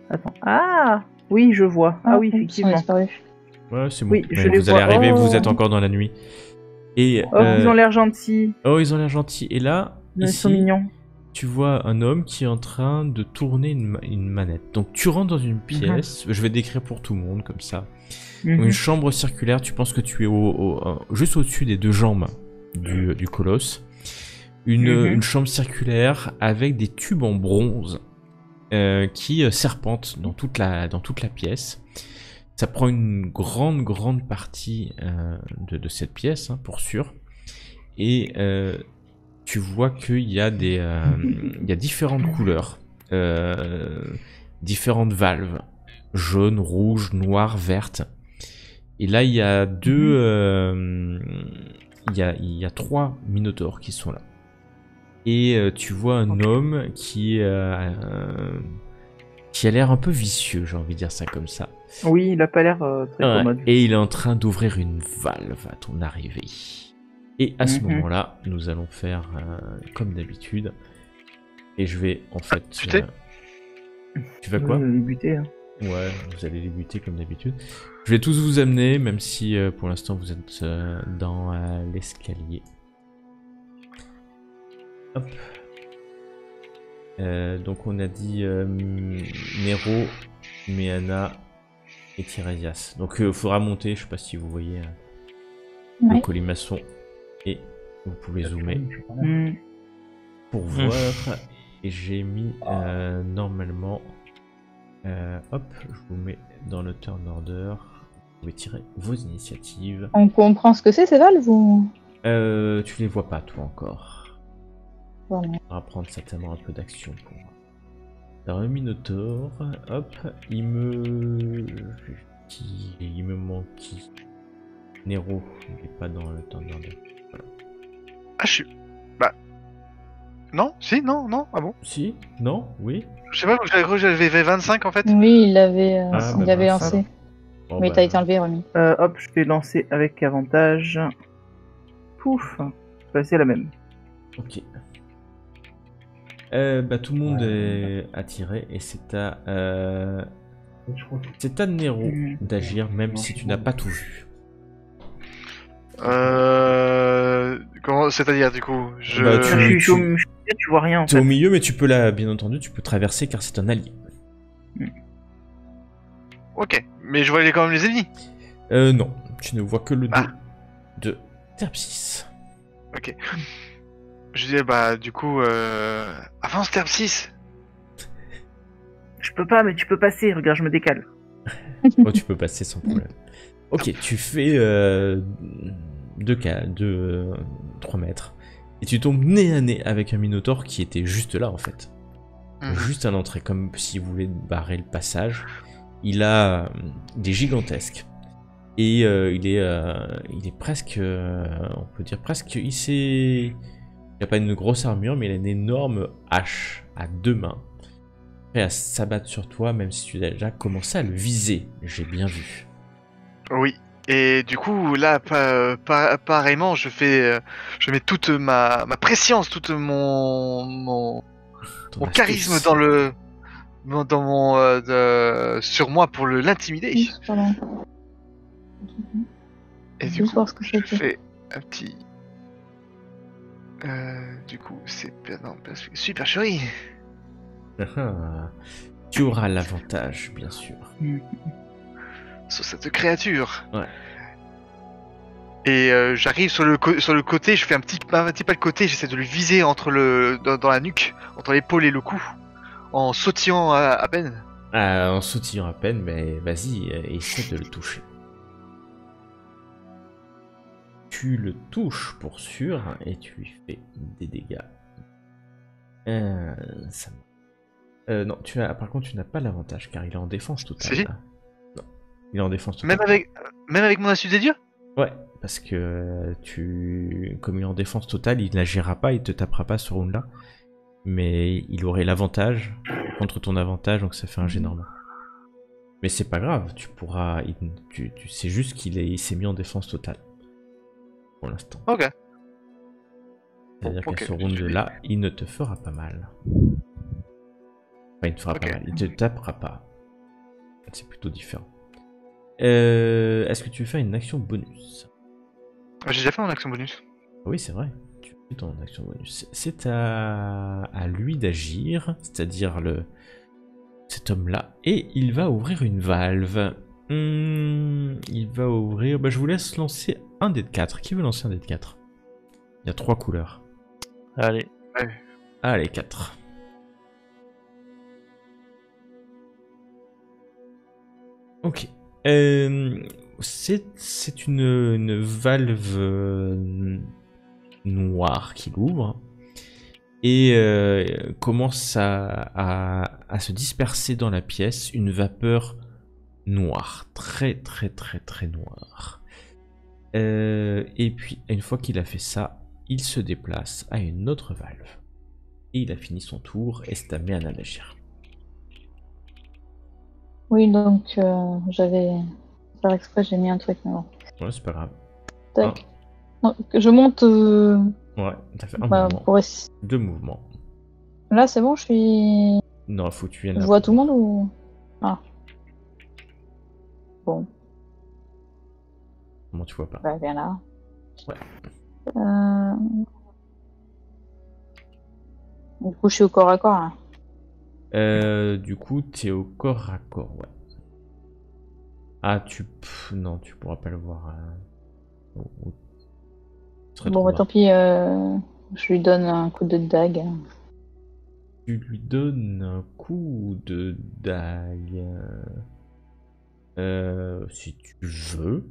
Attends. Ah oui, je vois. Ah oui, Ils sont effectivement. disparus. Ouais, c'est bon. Oui, je Ouais, les vous allez vois. arriver, Oh. vous êtes encore dans la nuit. Et Oh, ils ont l'air gentils. ils ont l'air gentils. Et là, Ils sont ici, mignons. tu vois un homme qui est en train de tourner une manette. Donc tu rentres dans une pièce, je vais décrire pour tout le monde comme ça. Mhm. Une chambre circulaire, tu penses que tu es juste au-dessus des 2 jambes du colosse. Une chambre circulaire avec des tubes en bronze qui serpentent dans toute la pièce. Ça prend une grande partie de cette pièce, hein, pour sûr. Et tu vois qu'il y a il y a différentes couleurs, différentes valves, jaune, rouge, noir, verte. Et là, il y a il y a 3 minotaures qui sont là. Et tu vois un homme qui a l'air un peu vicieux, j'ai envie de dire ça comme ça. Oui, il a pas l'air très Ouais, commode. et il est en train d'ouvrir une valve à ton arrivée. Et à ce Mhm. moment-là, nous allons faire comme d'habitude. Et je vais en fait... buter tu vas quoi? Les buter, hein. Ouais, vous allez les buter comme d'habitude. Je vais tous vous amener, même si pour l'instant vous êtes dans l'escalier. Hop. Donc on a dit Nero, Méana et Tiresias. Donc il faudra monter, je sais pas si vous voyez le Ouais. colimaçon et Vous pouvez zoomer Hmm. pour voir. Et j'ai mis normalement. Hop, je vous mets dans le turn order. Vous pouvez tirer vos initiatives. On comprend ce que c'est ces valves ou... Tu les vois pas toi encore. Bon, On va prendre certainement un peu d'action pour. Alors le Minotaur, hop, il me manque qui? Nero, il n'est pas dans le turn order. Ah, je suis. Bah. Non, si, non, non, ah bon? Si? Non? Oui? Je sais pas, j'avais cru que j'avais 25 en fait. Oui, il l'avait Ah, il bah avait mince. lancé. Bon, Mais bah, t'as été enlevé, remis. Hop, je vais lancer avec avantage. Pouf. C'est la même. ok. Bah tout le monde est attiré et c'est à Nero d'agir même si tu n'as pas tout vu. Comment, c'est-à-dire du coup, je. Bah, Je suis au milieu, tu vois rien en T'es fait. au milieu mais tu peux bien entendu tu peux traverser car c'est un allié. Ok, mais je voyais quand même les ennemis. Non, tu ne vois que le dos Ah. de Terpsis. Ok. Je disais, bah, du coup, avance Terp 6. Je peux pas, mais tu peux passer. Regarde, je me décale. Oh, tu peux passer sans problème. Ok, tu fais 3 mètres et tu tombes nez à nez avec un Minotaure qui était juste là en fait. Juste à l'entrée, comme s'il voulait barrer le passage. Il est gigantesque. Et il est presque, on peut dire presque, il n'a pas une grosse armure, mais il a une énorme hache à 2 mains. Prêt à s'abattre sur toi, même si tu as déjà commencé à le viser. J'ai bien vu. Oui. Et du coup, là, pareillement, je mets toute ma préscience, toute mon Ton charisme astuce. sur moi pour l'intimider. Pardon. Et du Juste coup, voir ce que je c'était. fais un petit. Du coup, c'est supercherie. Ah, tu auras l'avantage, bien sûr. Sur cette créature. Ouais. Et j'arrive sur le côté, je fais un petit pas de côté, j'essaie de le viser dans la nuque, entre l'épaule et le cou, en sautillant à peine. En sautillant à peine, mais vas-y, essaie de le toucher. Tu le touches pour sûr et tu lui fais des dégâts. Non, par contre, tu n'as pas l'avantage car il est en défense totale. Si. Là. Non, il est en défense totale. Même avec mon astuce des dieux. Ouais, parce que comme il est en défense totale, il n'agira pas, il te tapera pas ce round-là. Mais il aurait l'avantage contre ton avantage, donc ça fait un jet normal. Mais c'est pas grave, tu pourras. Tu sais juste il s'est mis en défense totale. Pour l'instant. Ok. C'est-à-dire Ok, qu'à ce round-là, il ne te fera pas mal. Enfin, il ne te fera pas mal, il te tapera pas. C'est plutôt différent. Est-ce que tu veux faire une action bonus? J'ai déjà fait mon action bonus. Oui, c'est vrai. Tu fais ton action bonus. C'est à lui d'agir, c'est-à-dire cet homme-là, et il va ouvrir une valve. Il va ouvrir. Bah, je vous laisse lancer un dé de 4. Qui veut lancer un dé de 4? Il y a 3 couleurs. Allez. Allez, 4. Ok. C'est une valve noire qui l'ouvre et commence à se disperser dans la pièce une vapeur noire, très très très très noire. Et puis une fois qu'il a fait ça, il se déplace à une autre valve. Et il a fini son tour et c'est à Méana d'agir. Oui, donc j'avais faire exprès, j'ai mis un truc, mais bon. Ouais, c'est pas grave. Tac. Non, que je monte. Ouais, t'as fait un Bah, mouvement. pour 2 mouvements. Là, c'est bon, je suis. Non, faut que tu viennes Je là. vois tout le monde ou. Ah. Bon, Comment tu vois pas? bah, viens là. Ouais. Du coup, je suis au corps à corps. Hein. Du coup, t'es au corps à corps, ouais. Ah, non, tu pourras pas le voir. Ce serait Bon, trop bah, tant marrant. pis, je lui donne un coup de dague. Tu lui donnes un coup de dague. Si tu veux.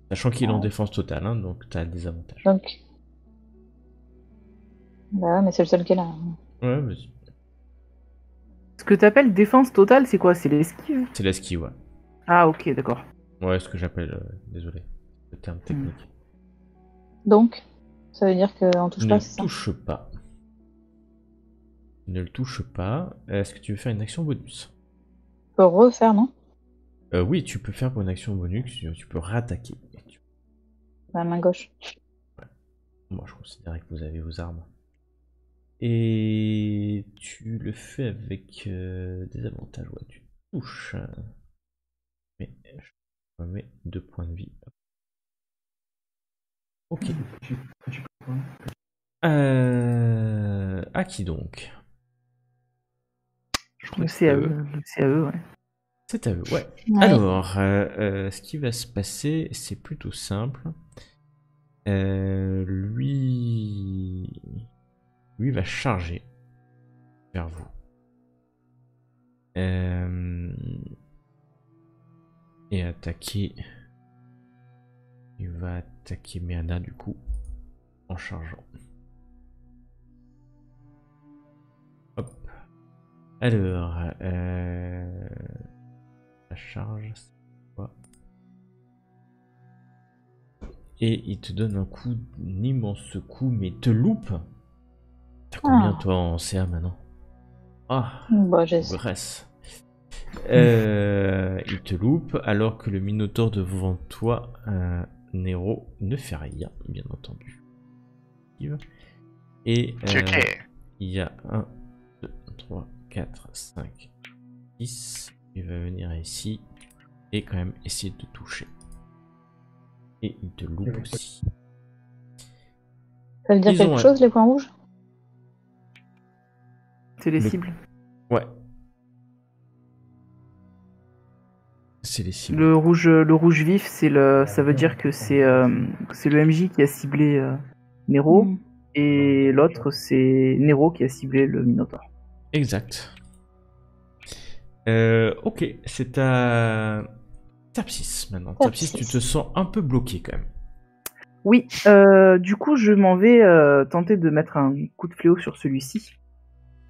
Sachant qu'il est en Ouais. défense totale, hein, donc t'as des avantages. Donc. Bah, mais c'est le seul qu'elle a. Ouais, vas-y. Ce que t'appelles défense totale, c'est quoi? C'est l'esquive? C'est l'esquive, ouais. Ah, ok, d'accord. Ouais, ce que j'appelle, désolé, le terme technique. Donc, ça veut dire qu'on touche Ne pas, le c'est ça? touche pas. Ne le touche pas. Est-ce que tu veux faire une action bonus? On peut refaire, non? Oui, tu peux faire pour une action bonus, tu peux rattaquer. La main gauche. Moi, je considérais que vous avez vos armes. Et tu le fais avec des avantages. Ouais, tu touches. Mais je me mets 2 points de vie. Ok. À qui donc? Je crois Le que c'était eux. CAE, le CAE, ouais. C'est à eux, ouais. Ouais. Alors, ce qui va se passer, c'est plutôt simple. Lui va charger vers vous. Et attaquer. Il va attaquer Meana du coup en chargeant. Hop. Alors, la charge, c'est quoi? Et il te donne un immense coup, mais te loupe. T'as combien toi en CA maintenant? Ah, Bah, j'ai. Grèce. Il te loupe alors que le Minotaure devant toi, Nero, ne fait rien, bien entendu. Et il y a 1, 2, 3, 4, 5, 6. Il va venir ici et quand même essayer de te toucher. Et il te loupe aussi. Ça veut dire Ils ont quelque chose, les points rouges? C'est les cibles. Ouais. C'est les cibles. Le rouge vif, ça veut dire que c'est le MJ qui a ciblé Nero, et l'autre, c'est Nero qui a ciblé le Minotaure. Exact. Ok, c'est à Tapsis maintenant. Tapsis, tu te sens un peu bloqué quand même. Oui, du coup, je m'en vais tenter de mettre un coup de fléau sur celui-ci.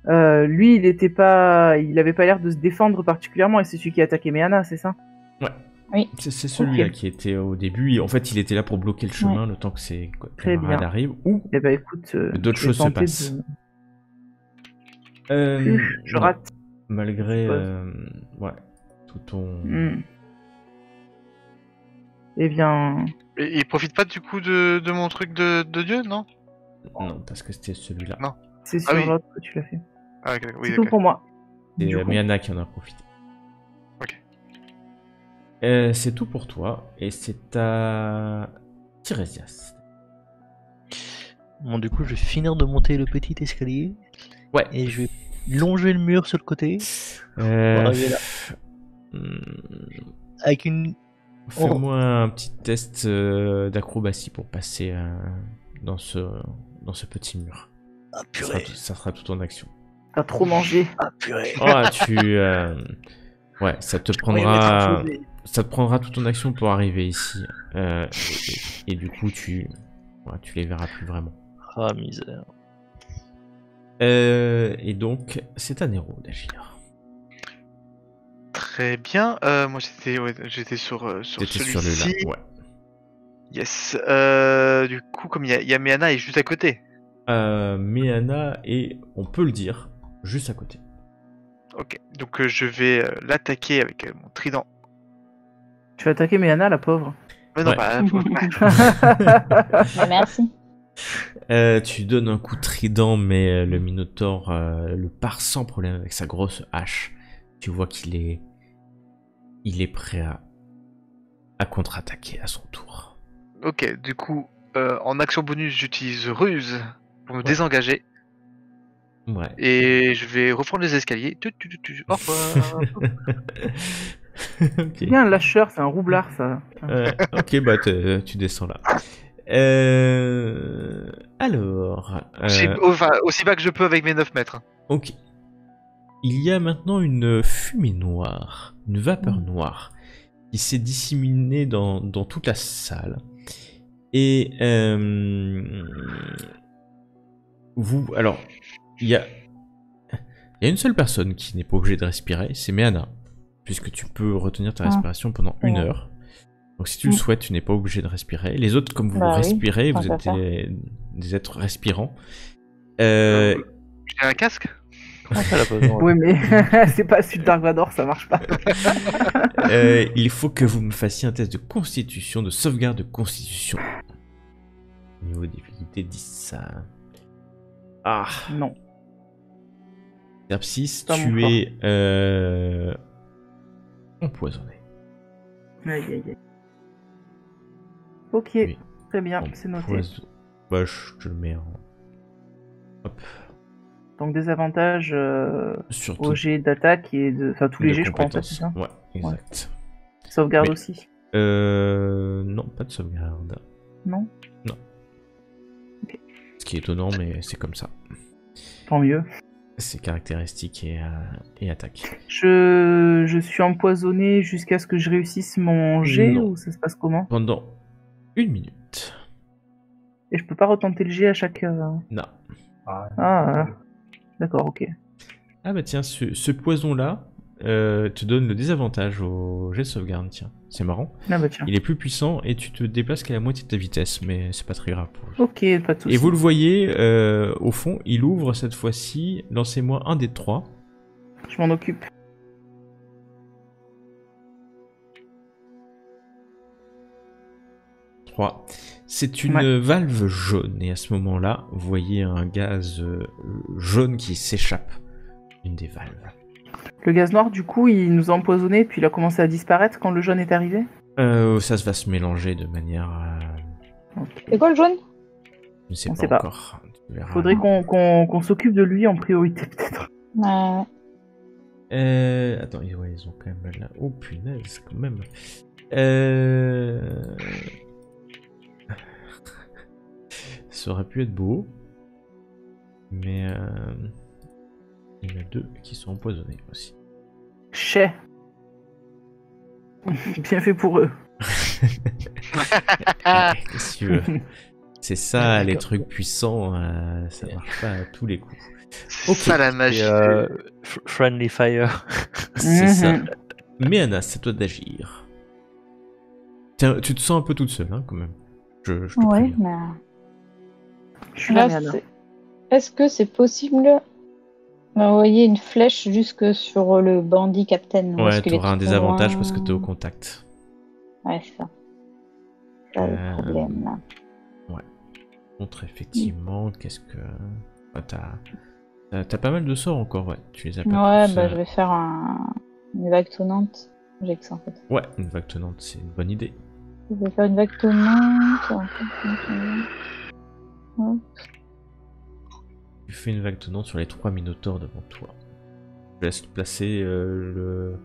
Lui, il avait pas l'air de se défendre particulièrement, et c'est celui qui a attaqué Meana, c'est ça? Ouais. Oui. C'est celui-là Ok. qui était au début. Et en fait, il était là pour bloquer le chemin le temps que ses Très camarades bien. arrivent. Ou Eh ben, écoute, d'autres je vais choses se tenter passent. Je non. rate. Malgré Je ouais, tout ton. Eh bien, Et il profite pas du coup de mon truc de dieu, non? Non, parce que c'était celui-là. Non. c'est sur oui. l'autre que tu l'as fait. Ah, ok, oui, C'est tout ok. pour moi. C'est Du coup. Meana qui en a profité. Ok. C'est tout pour toi. Et c'est à Tiresias. Bon, du coup, je vais finir de monter le petit escalier. Ouais. Et je vais longer le mur sur le côté. Pour arriver là. Avec une. Fais-moi un petit test d'acrobatie pour passer dans ce petit mur. Ah, purée. Ça sera tout en action. T'as trop mangé. Ah, purée. Oh, ouais, ça te prendra toute ton action pour arriver ici. Et du coup, tu les verras plus vraiment. Ah, misère. Et donc, c'est à Nero d'agir. Très bien. Moi j'étais sur T'étais sur le celui-ci. là, ouais. Yes. Du coup, comme il y a Meana est juste à côté. Meana est, on peut le dire, juste à côté. Ok. Donc je vais l'attaquer avec mon trident. Tu vas attaquer Meana, la pauvre. Mais non, Ouais. Merci. Tu donnes un coup de trident, mais le Minotaure le part sans problème avec sa grosse hache. Tu vois qu'il est prêt à contre-attaquer à son tour. Ok. Du coup, en action bonus, j'utilise ruse pour me désengager. Ouais. Et je vais reprendre les escaliers. Au revoir. Ok. Bien, un lâcheur, c'est un roublard, ça. Ok, bah tu descends là. Alors. Enfin, aussi bas que je peux avec mes 9 mètres. Ok. Il y a maintenant une fumée noire, une vapeur noire, qui s'est disséminée dans toute la salle. Et alors, il y a une seule personne qui n'est pas obligée de respirer, c'est Méana, puisque tu peux retenir ta respiration pendant 1 heure. Donc si tu le souhaites, tu n'es pas obligé de respirer. Les autres, comme vous respirez, vous êtes des êtres respirants. J'ai un casque. Comment ça, la pause? Oui, mais c'est pas celui de Dark Vador, ça marche pas. Il faut que vous me fassiez un test de constitution, de sauvegarde de constitution. Niveau difficulté 10. Ah. Non. Terpsis, Pas mon tu es empoisonné. Aïe, aïe, aïe. Ok, Oui. très bien, c'est noté. Bah, je te le mets en... Hop. Donc des avantages Surtout au jet d'attaque et de... Enfin, tous les de jets, je crois, en fait, c'est compétences. ça. Ouais, exact. Sauvegarde Mais- aussi. Non, pas de sauvegarde. Non. Ce qui est étonnant, mais c'est comme ça. Tant mieux. C'est caractéristique et attaque. Je suis empoisonné jusqu'à ce que je réussisse mon jet Non. ou ça se passe comment? Pendant 1 minute. Et je peux pas retenter le jet à chaque... Non. Ah, d'accord, ok. Ah bah tiens, ce poison-là te donne le désavantage au jet de sauvegarde, tiens. C'est marrant. Ah bah tiens. Il est plus puissant et tu te déplaces qu'à la moitié de ta vitesse, mais c'est pas très grave pour vous. Ok, pas de soucis. Et vous le voyez, au fond, il ouvre cette fois-ci. Lancez-moi un des 3. Je m'en occupe. C'est une valve jaune, et à ce moment-là, vous voyez un gaz jaune qui s'échappe d'une des valves. Le gaz noir, du coup, il nous a empoisonnés, puis il a commencé à disparaître quand le jaune est arrivé? Ça va se mélanger de manière... C'est quoi le jaune? je ne sais On pas sait pas. encore. Tu verras. Faudrait qu'on s'occupe de lui en priorité, peut-être. Attends, ils ont quand même là... Oh punaise, quand même. Ça aurait pu être beau. Mais... il y en a 2 qui sont empoisonnés aussi. Chais. Bien fait pour eux. Qu'est-ce que tu veux? C'est ça, les D'accord. trucs puissants, ça marche pas à tous les coups. C'est Ok. ça la magie. Et, Friendly Fire. C'est ça. Mhm. Mais Anna, c'est à toi d'agir. Tiens, tu te sens un peu toute seule, hein, quand même. Je te Ouais, préviens. mais... Je suis là, Là, Miana. est-ce que c'est possible d'envoyer une flèche jusque sur le bandit captain? ou Ouais, est-ce qu'il est t'auras un trop désavantage loin parce que t'es au contact. Ouais, c'est ça. C'est le problème, là. Contre, effectivement, qu'est-ce que... Ah, t'as pas mal de sorts encore, ouais. Tu les as pas Ouais, tous, bah je vais faire une vague tonnante. J'ai que ça, en fait. Ouais, une vague tenante, c'est une bonne idée. Je vais faire une vague tonnante. Ouais. Tu fais une vague tenante sur les 3 minotaures devant toi. Je laisse placer le...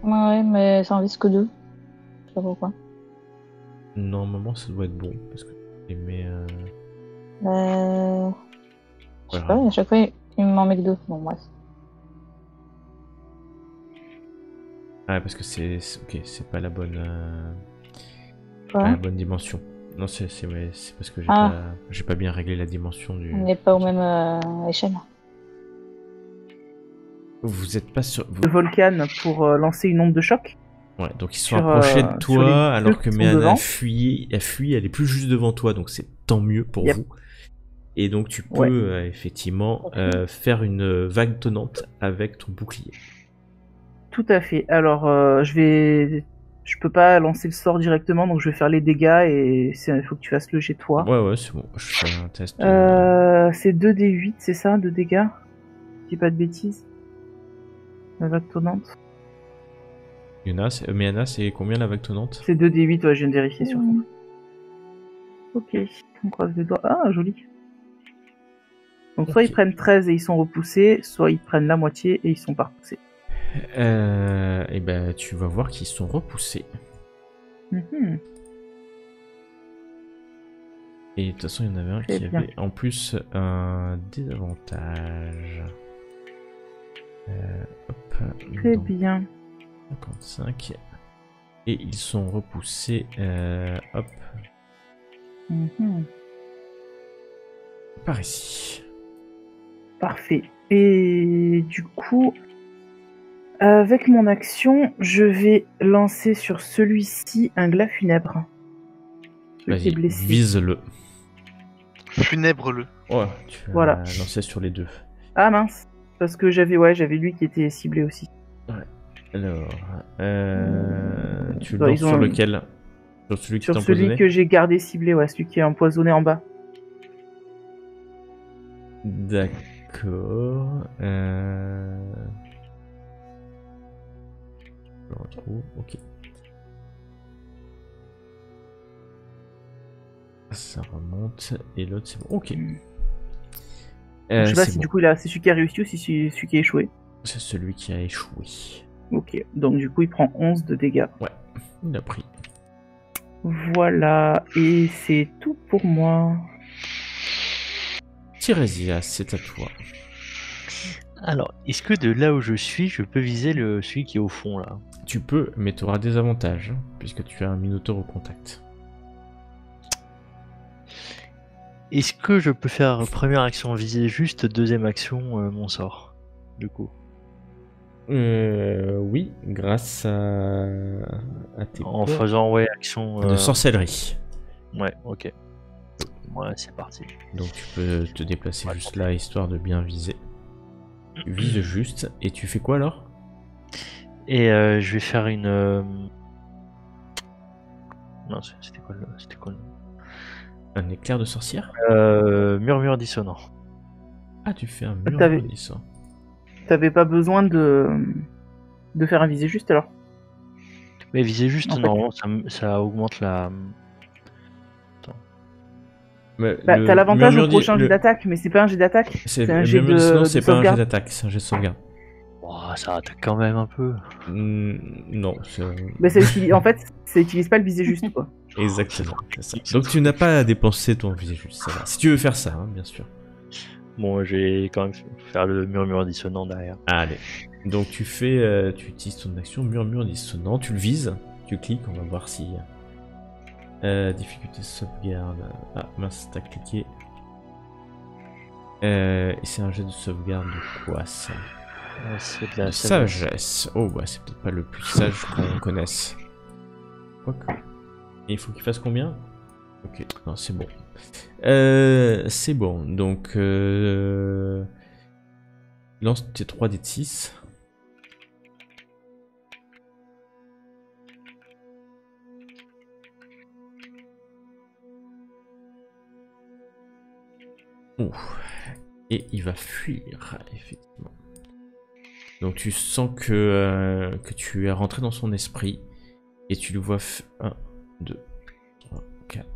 Ouais, mais ça en risque 2. Je sais pas pourquoi. Normalement, ça doit être bon, parce que tu les mets... Je sais pas, à chaque fois, il m'en met que 2. Bon, bref. Ouais, parce que ok, c'est pas la bonne... Quoi pas la bonne dimension. Non, c'est parce que j'ai pas bien réglé la dimension du... On n'est pas au même échelle. Vous êtes pas sur... Le Volcan pour lancer une onde de choc. Ouais, donc ils sont Sur, approchés de sur les toi, deux alors que qui sont Méana devant. a fui, elle est plus juste devant toi, donc c'est tant mieux pour Yep. vous. Et donc tu peux Ouais. effectivement faire une vague tonnante avec ton bouclier. Tout à fait. Alors, je peux pas lancer le sort directement, donc je vais faire les dégâts et il faut que tu fasses le jet toi. Ouais, c'est bon, je fais un test. C'est 2d8, c'est ça, de dégâts? Je dis pas de bêtises. La vague tonnante. Méana, c'est combien la vague tonnante? C'est 2d8, ouais, je viens de vérifier sur ça. Ok, on croise les doigts. Ah, joli. Donc soit Ok. ils prennent 13 et ils sont repoussés, soit ils prennent la moitié et ils sont pas repoussés. Et ben, tu vas voir qu'ils sont repoussés. Mhm. Et de toute façon, il y en avait un Très qui bien. avait en plus un désavantage. Hop, Très donc bien. 55. Et ils sont repoussés. Hop, Mhm. par ici. Parfait. Et du coup, avec mon action, je vais lancer sur celui-ci un glas funèbre. Celui qui est Vas-y, blessé. vise-le. Funèbre-le. Ouais, tu as Voilà. lancé sur les deux. Ah mince. Parce que j'avais lui qui était ciblé aussi. Alors, tu Bah, lances ils ont- sur lequel? Sur celui qui Sur t'a celui empoisonné? que j'ai gardé ciblé, ouais, celui qui est empoisonné en bas. D'accord. Je le retrouve. Ok. Ça remonte. Et l'autre, c'est bon. Ok. Je sais pas c'est si bon. du coup c'est celui qui a réussi ou si c'est celui qui a échoué. C'est celui qui a échoué. Ok, donc du coup il prend 11 de dégâts. Il a pris. Voilà, et c'est tout pour moi. Tirésia, c'est à toi. Alors, est-ce que de là où je suis, je peux viser celui qui est au fond là? Tu peux, mais tu auras des avantages, hein, puisque tu as un minotaure au contact. Est-ce que je peux faire première action viser juste, deuxième action mon sort? Du coup. Oui, grâce à tes En points faisant, ouais, action. de sorcellerie. Ouais, ok. Ouais, c'est parti. Donc tu peux te déplacer Ouais, juste là, histoire de bien viser. Tu vises juste, et tu fais quoi alors? Et je vais faire une. Non, c'était quoi le nom? Un éclair de sorcière? Murmure dissonant. Ah, tu fais un T'avais- mur glissant. T'avais pas besoin de faire un visé juste alors. Mais viser juste, En fait- non, ça augmente la. Mais Bah, le t'as l'avantage au murmure prochain jet d'attaque, mais c'est pas un jet d'attaque, c'est un le jet murmure de, dissonant, de c'est pas un jet sauvegarde. d'attaque, c'est un jet de sauvegarde. Oh, ça attaque quand même un peu. Non, c'est Bah, en fait, ça utilise pas le visé juste quoi. exactement. C'est ça. Donc tu n'as pas à dépenser ton visé juste, ça va. Si tu veux faire ça, hein, bien sûr. Bon, je vais quand même faire le murmure dissonant derrière. Allez. Donc tu utilises ton action murmure dissonant, tu le vises, tu cliques, on va voir si. Difficulté sauvegarde. Ah mince, t'as cliqué. Et c'est un jet de sauvegarde de quoi ça? C'est de la Sagesse. Oh bah c'est peut-être pas le plus sage qu'on connaisse. Quoique. Et il faut qu'il fasse combien? Ok, non c'est bon. C'est bon, donc lance tes 3 dés de 6. Ouh. Et il va fuir, effectivement. Donc tu sens que tu es rentré dans son esprit et tu le vois 1, 2, 3, 4.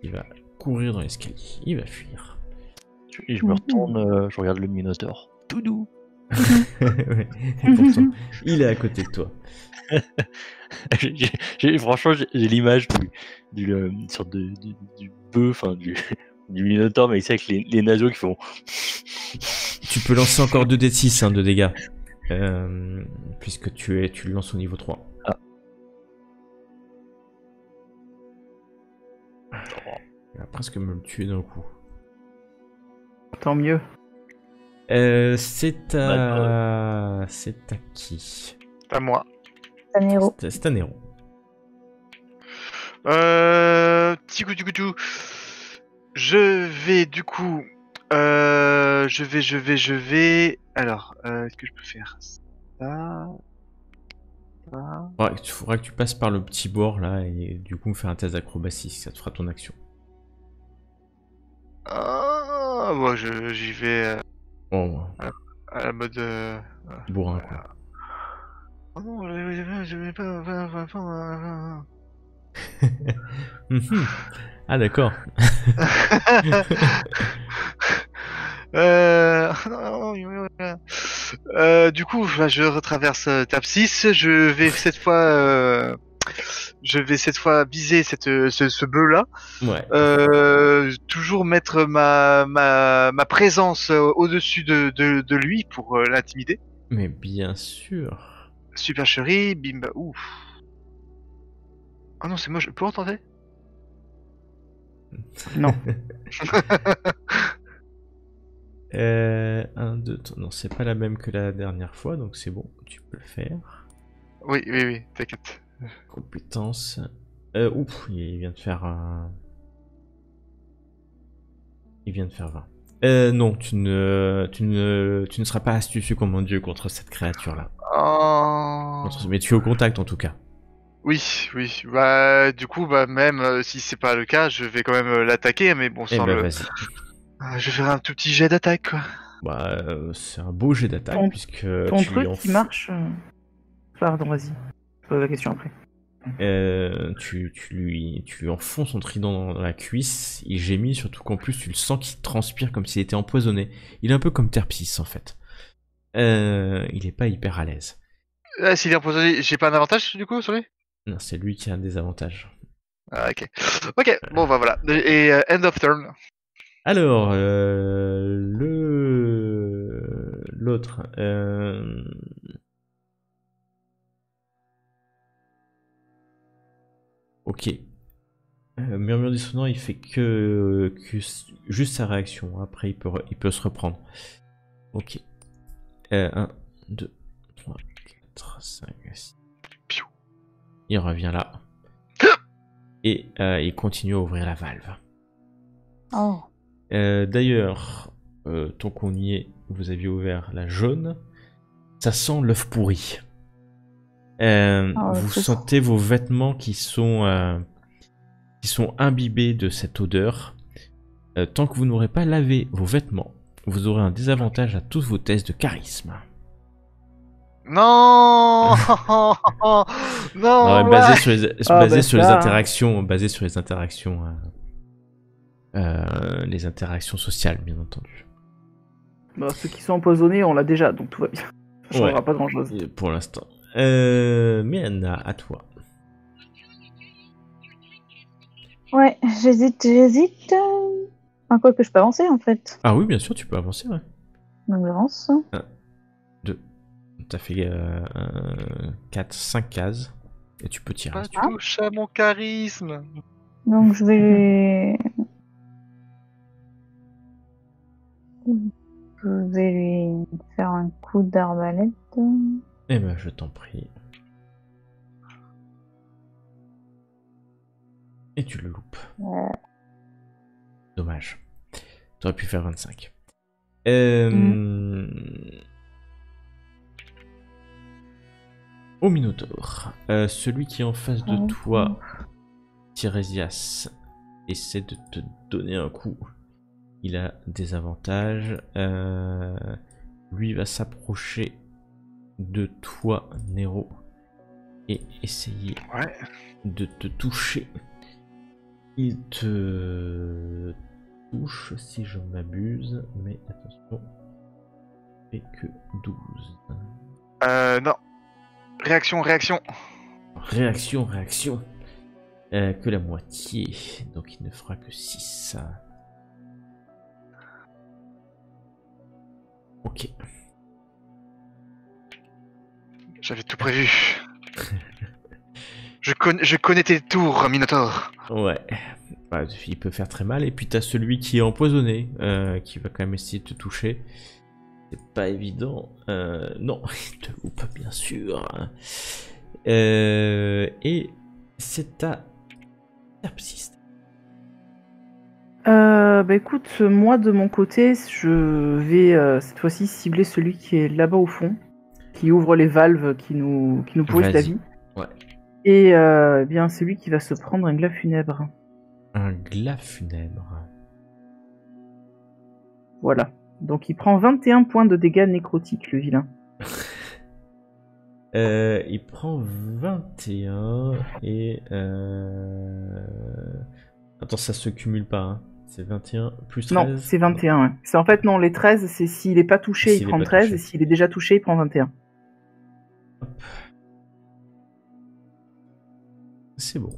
Il va courir dans l'escalier, il va fuir. Et je me retourne, je regarde le Minotaure. Tout doux. Ouais, et pourtant, il est à côté de toi. Franchement, j'ai l'image une sorte du bœuf, enfin du Minotaure, mais c'est avec les naseaux qui font. Tu peux lancer encore 2 dés de 6 hein, de dégâts. Puisque tu le lances au niveau 3. Ah. Il va presque me le tuer d'un coup. Tant mieux. C'est à qui? Pas moi. Tanero. C'est à Nero. Ticou. Je vais du coup. Je vais. Alors, est-ce que je peux faire ça? Il faudra que tu passes par le petit bord là et du coup me faire un test d'acrobatie, ça te fera ton action. Ah, moi j'y vais Bon, à la mode. bourrin quoi. Oh non, je vais pas. Mhm. Ah d'accord. Du coup, je retraverse table 6. Je vais cette fois je vais cette fois viser ce bœuf-là. Ouais. Toujours mettre ma présence au-dessus de lui pour l'intimider. Mais bien sûr. Supercherie, bimba, ouf. Oh non, c'est moi, je peux en tenter? Non. 1, 2, non, c'est pas la même que la dernière fois, donc c'est bon, tu peux le faire. Oui, t'inquiète. Compétence. Ouf, il vient de faire un... Il vient de faire 20. Non, tu ne seras pas astucieux comme un dieu contre cette créature-là. Oh... Mais tu es au contact en tout cas. Oui. Bah, du coup, bah, même si c'est pas le cas, je vais quand même l'attaquer, mais bon, Eh sans ben le... vas-y. Je vais faire un tout petit jet d'attaque, quoi. Bah, c'est un beau jet d'attaque Ton- puisque Ton tu truc lui qui marche. Pardon, vas-y. Je pose la question après. tu lui enfonces son trident dans la cuisse, il gémit, surtout qu'en plus tu le sens qu'il transpire comme s'il était empoisonné. Il est un peu comme Terpis en fait. Il est pas hyper à l'aise. S'il est empoisonné, j'ai pas un avantage du coup sur lui? Non, c'est lui qui a un désavantage. Ah, ok. Ok, bon bah voilà. Et end of turn. Alors, l'autre. Ok. Murmure dissonant, il fait que juste sa réaction. Après, il peut se reprendre. Ok. 1, 2, 3, 4, 5, 6. Il revient là. Et il continue à ouvrir la valve. Oh. D'ailleurs, tant qu'on y est, vous aviez ouvert la jaune. Ça sent l'œuf pourri. Vous sentez vos vêtements qui sont imbibés de cette odeur. Tant que vous n'aurez pas lavé vos vêtements, vous aurez un désavantage à tous vos tests de charisme. Non. Non. Ouais, basé sur les ça. les interactions sociales, bien entendu. Bah, ceux qui sont empoisonnés, on l'a déjà, donc tout va bien. Ça changera pas grand chose. Pour l'instant. Mais Anna, à toi. Ouais, j'hésite. Enfin, quoi que je peux avancer en fait. Ah oui, bien sûr, tu peux avancer, ouais. Donc j'avance. 1, 2. T'as fait 4, 5 cases. Et tu peux tirer. Pas touche à mon charisme. Donc je vais lui faire un coup d'arbalète. Eh ben, je t'en prie. Et tu le loupes. Dommage. T'aurais pu faire 25. Au Minotaure. Celui qui est en face de toi, Tirésias, essaie de te donner un coup. Il a des avantages. Lui va s'approcher de toi, Nero, et essayer de te toucher. Il te touche, si je m'abuse, mais attention, il fait que 12. Non. Réaction. Réaction. Que la moitié, donc il ne fera que 6. Ok. J'avais tout prévu. Je connais tes tours, Minotaur. Ouais. Bah, il peut faire très mal. Et puis t'as celui qui est empoisonné, qui va quand même essayer de te toucher. C'est pas évident. Non, il te loupe, bien sûr. Et c'est à Terpsiste. Bah écoute, moi de mon côté, je vais cette fois-ci cibler celui qui est là-bas au fond, qui ouvre les valves qui nous pourrissent la vie. Ouais. Et bien celui qui va se prendre un glas funèbre. Un glas funèbre. Voilà. Donc il prend 21 points de dégâts nécrotiques, le vilain. Il prend 21 et... Attends, ça se cumule pas, hein. C'est 21 plus 13. Non, c'est 21. Hein. C'est en fait, non, les 13, c'est s'il est pas touché, il prend 13, et s'il est déjà touché, il prend 21. Hop. C'est bon,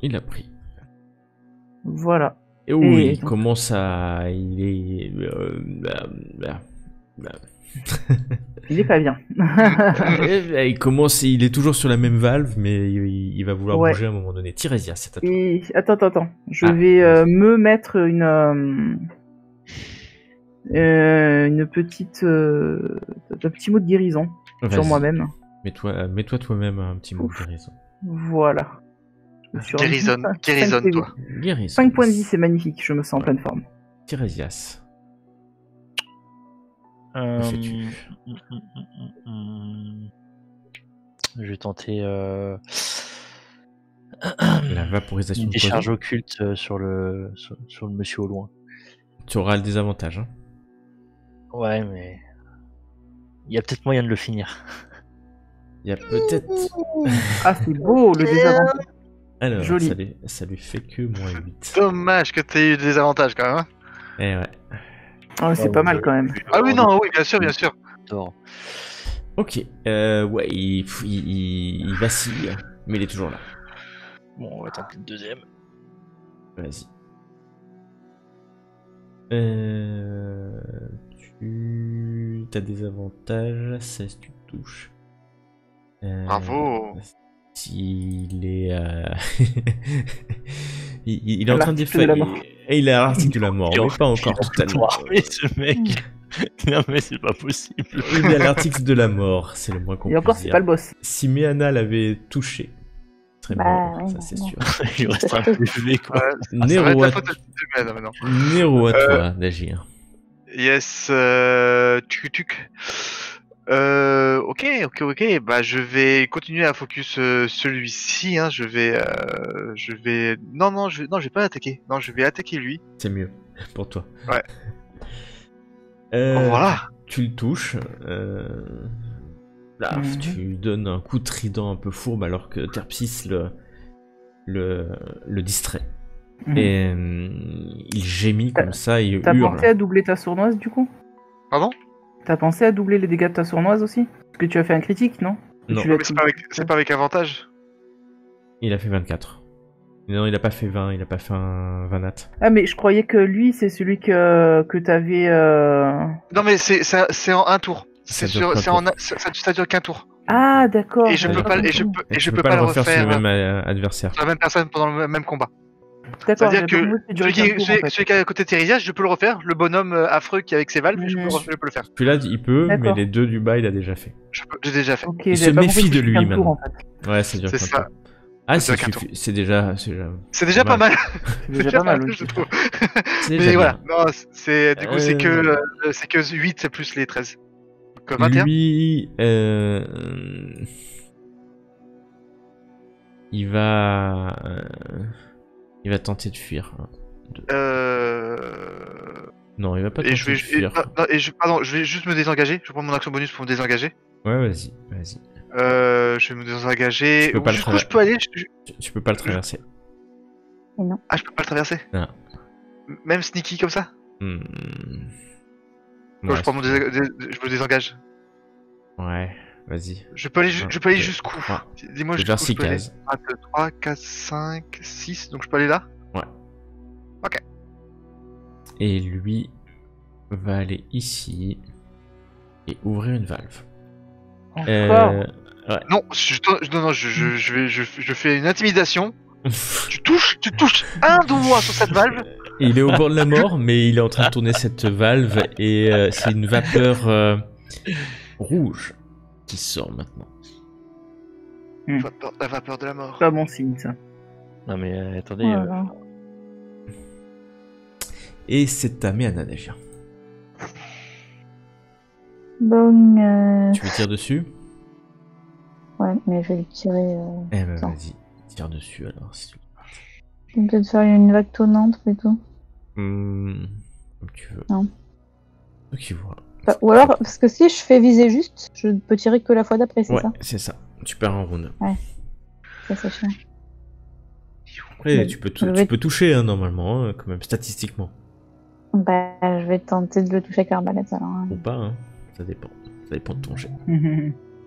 il a pris. Voilà. Et oui, Et il donc- commence à... Il est... Il est pas bien. il commence, il est toujours sur la même valve, mais il va vouloir Ouais. bouger à un moment donné. Tirésia, c'est à toi. Et attends. Je Ah, vais vas-y. me mettre une petite un petit mot de guérison sur Vas-y. moi-même. Mets-toi toi-même un petit mot de guérison. Voilà. Sur Guérisonne-toi. Guérison. 5 points de vie, c'est magnifique. Je me sens en pleine forme. Tirésias. Euh, fais-tu Je vais tenter La vaporisation une de poison. décharge occulte sur le monsieur au loin. Tu auras le désavantage. Hein. Ouais, mais il y a peut-être moyen de le finir. Il y a peut-être... Ah, c'est beau, le désavantage. Alors, Joli. ça lui fait que moins 8. Dommage que t'aies eu des avantages quand même. Hein. Eh ouais. Ah, c'est pas mal quand même. Ah oui, non, oui, bien sûr, bien sûr. Tort. Ok. Ouais, il vacille, mais il est toujours là. Bon, on va tenter le deuxième. Vas-y. Tu as des avantages, 16 tu touches. Bravo. S'il est... il est À en train de l'article de la défaire. mort. Et il est à l'article de la mort, mais pas encore totalement. Mais ce mec. Non, mais c'est pas possible. Il est à l'article de la mort, c'est le moins qu'on Et encore, puisse c'est dire. pas le boss. Si Méana l'avait touché, il serait Bah, mort, ouais, ça c'est bon. sûr. Il lui reste un PV, quoi. Ça va être Néro la à, faute de Sylvain, maintenant. Néro à toi d'agir. Yes, tuc. Ok. Bah, je vais continuer à focus celui-ci. Hein. Je vais. Non, je vais pas attaquer. Non, je vais attaquer lui. C'est mieux pour toi. Ouais. Euh, Voilà. Tu le touches. Là, Mhm. tu lui donnes un coup de trident un peu fourbe alors que Terpsis le distrait. Mhm. Et il gémit comme ça, il T'as hurle. pensé à doubler ta sournoise du coup? Pardon? T'as pensé à doubler les dégâts de ta sournoise aussi? Parce que tu as fait un critique, non? Non. Tu l'as Mais c'est pas avec avantage. Il a fait 24. Non, il a pas fait 20, il a pas fait un 20 nat. Ah, mais je croyais que lui, c'est celui que t'avais. Non, mais c'est en un tour. Ça C'est dure sûr, qu'un ça dure qu'un tour. Ah, d'accord. Et je peux pas, et je peux pas le refaire sur refaire le même adversaire. sur la même personne pendant le même combat. D'accord, C'est-à-dire j'avais que pas compris durait celui qu'un tour, en fait. qui est à côté de Thérésia, je peux le refaire. Le bonhomme affreux qui est avec ses valves, je Mhm. peux le faire. Celui-là, il peut, mais D'accord. les deux du bas, il a déjà fait. J'ai déjà fait. Ok, Il j'avais se pas méfie compris que de c'était lui, qu'un tour, maintenant. en fait. Ouais, ça dure C'est qu'un ça. tour. Ah, Ça dure qu'un c'est déjà... C'est déjà pas mal. C'est déjà pas mal, oui. je trouve. C'est déjà Mais voilà, bien. non, du coup c'est que 8 c'est plus les 13. Donc 21. Lui, il va tenter de fuir. Non, il va pas Et tenter je vais de fuir. pardon, je vais juste me désengager. Je vais prendre mon action bonus pour me désengager. Ouais, vas-y. Je vais me désengager. Tu peux pas le Jusqu'où je peux aller Tu peux pas le traverser. Ah, je peux pas le traverser. Non. Même sneaky comme ça. Hmm. Donc, je me désengage. Ouais, vas-y. Je peux aller jusqu'où? Ouais. Dis-moi Je vais faire jusqu'où 6 je peux aller. cases. 1, 2, 3, 4, 5, 6. Donc je peux aller là? Et lui va aller ici et ouvrir une valve. Encore. Non, je fais une intimidation. Tu touches un doigt sur cette valve. Il est au bord de la mort, mais il est en train de tourner cette valve et c'est une vapeur rouge qui sort maintenant. La vapeur de la mort. Pas bon signe, ça. Non, mais attendez. Voilà. Et c'est à Méana d'agir. Bon, Tu veux tirer dessus? ouais, mais je vais le tirer. Eh ben Attends. vas-y, tire dessus alors. Si tu... Je vais peut-être faire une vague tournante plutôt. Comme tu veux. Non. Toi qui vois. Enfin, ou alors, parce que si je fais viser juste, je peux tirer que la fois d'après, c'est Ouais, ça? c'est ça. Tu perds un round. Ça, c'est chiant. Après, Ouais, tu peux, je vais- tu peux toucher hein, normalement, hein, quand même, statistiquement. Bah, je vais tenter de le toucher avec l'arbalète alors. Hein. Ou pas, hein. Ça dépend. Ça dépend de ton jet.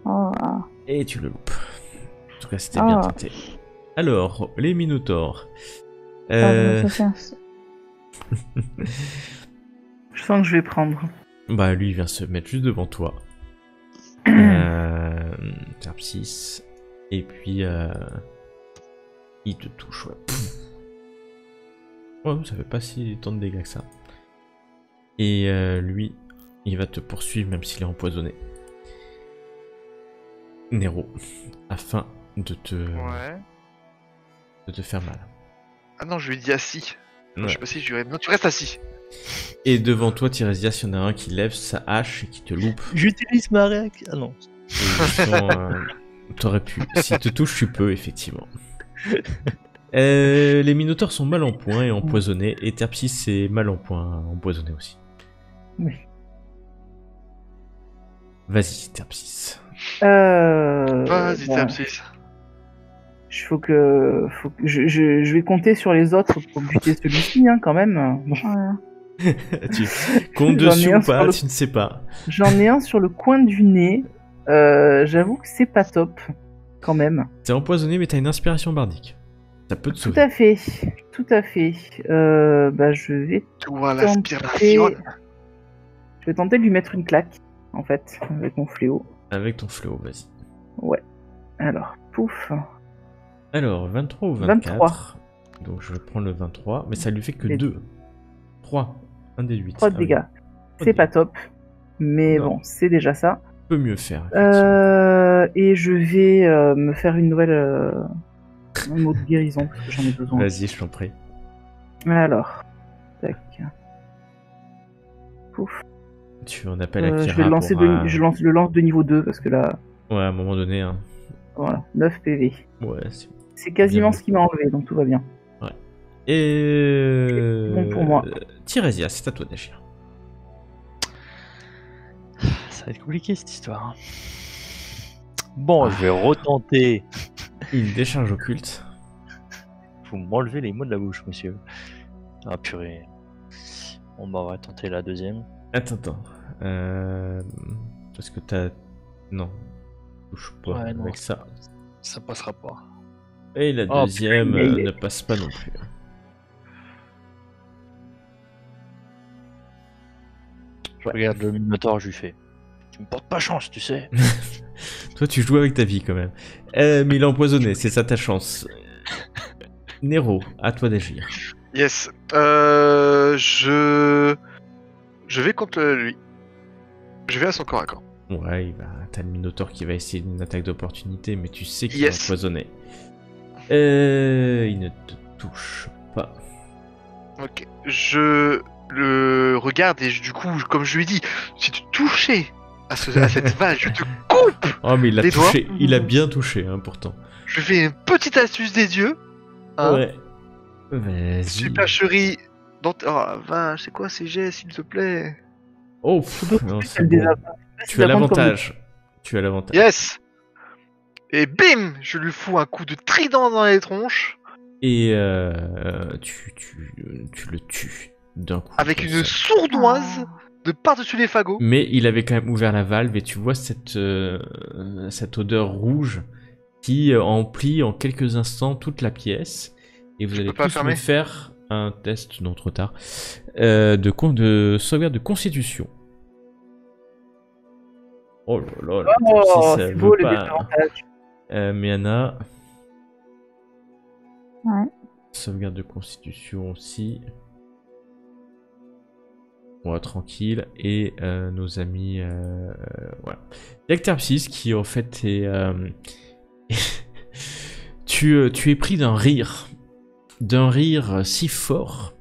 Oh, ah. Et tu le loupes. En tout cas, c'était bien Oh. tenté. Alors, les Minotaures. Pardon, Je sens que je vais prendre. Bah, lui, il vient se mettre juste devant toi. Terpsis. Et puis, il te touche, ouais. Ouais, ça fait pas si tant de dégâts que ça. Et lui, il va te poursuivre même s'il est empoisonné. Nero, afin de te faire mal. Ah non, je lui ai dit assis. Ouais. Je sais pas si je lui ai... Non, tu restes assis. Et devant toi, Tiresias, il y en a un qui lève sa hache et qui te loupe. J'utilise ma réaction. Ah non. T'aurais pu. S'il te touche, tu peux, effectivement. Les Minotaures sont mal en point et empoisonnés. Et Terpsis est mal en point, empoisonné aussi. Oui. Vas-y, Terpsis. Vas-y, Bon, Terpsis. faut que je vais compter sur les autres pour buter celui-ci, hein, quand même. Bon. Voilà. Tu comptes J'en ai dessus un ou pas, sur le- tu ne sais pas. J'en ai un sur le coin du nez. J'avoue que c'est pas top, quand même. T'es empoisonné, mais t'as une inspiration bardique. Ça peut te Tout sauver. à fait, tout à fait. Bah, je vais Toi, l'aspiration. tenter de lui mettre une claque, en fait, avec mon fléau. Avec ton fléau, vas-y. Ouais. Alors, pouf. Alors, 23 ou 24. 23. Donc je vais prendre le 23, mais ça lui fait que Les 2. 3. 1 des 8. 3 de dégâts. C'est pas top, mais Non. bon, c'est déjà ça. Peut mieux faire. effectivement. Et je vais me faire une nouvelle un mot de guérison, parce que j'en ai besoin. Vas-y, je t'en prie. Alors, tac. Pouf. Tu en appelles Akira Je vais le lancer pour, je le lance de niveau 2, parce que là, Ouais, à un moment donné. Hein. voilà, 9 PV. Ouais, c'est... C'est quasiment Bien. ce qui m'a enlevé, donc tout va bien. Et... Bon pour moi. Tirésia, c'est à toi d'agir. Ça va être compliqué cette histoire. Bon, je vais retenter. Une décharge occulte. Vous m'enlevez les mots de la bouche, monsieur. Ah purée. Bon bah on va tenter la deuxième. Attends. Parce que t'as... Non. Touche pas Ouais, non. avec ça. Ça passera pas. Et la Oh, deuxième putain. ne passe pas non plus. Je regarde le Minotaur, je lui fais. Tu me portes pas chance, tu sais. Toi, tu joues avec ta vie quand même. Mais il est empoisonné, c'est ça ta chance. Nero, à toi d'agir. Yes. Je vais contre lui. Je vais à son corps à corps. Ouais, t'as le Minotaure qui va essayer une attaque d'opportunité, mais tu sais qu'il Yes. est empoisonné. Il ne te touche pas. Ok. Je le regarde et du coup, comme je lui ai dit, si tu touchais à cette vache, je te coupe. Oh, mais il l'a Les doigts. touché, il a bien touché, hein, pourtant. Je fais une petite astuce des dieux. Hein. Ouais. Vas-y. Supercherie. Oh, vache, c'est quoi ces jets, s'il te plaît? Oh, pff, non, c'est Elle bon. désapprend. Tu as l'avantage. Tu as l'avantage. Yes. Et bim, je lui fous un coup de trident dans les tronches. Et tu le tues d'un coup. Avec comme une ça. sournoise de par-dessus les fagots. Mais il avait quand même ouvert la valve et tu vois cette odeur rouge qui emplit en quelques instants toute la pièce. Et vous Je allez peux pas tous fermer me faire un test, non trop tard, de sauvegarde de constitution. Oh là là, la Oh, Terpsis, c'est elle beau veut les pas. désavantages. Miana, Ouais. sauvegarde de constitution aussi. Ouais, tranquille. Et nos amis... voilà. Il y a que Terpsis qui en fait est... tu es pris d'un rire. D'un rire si fort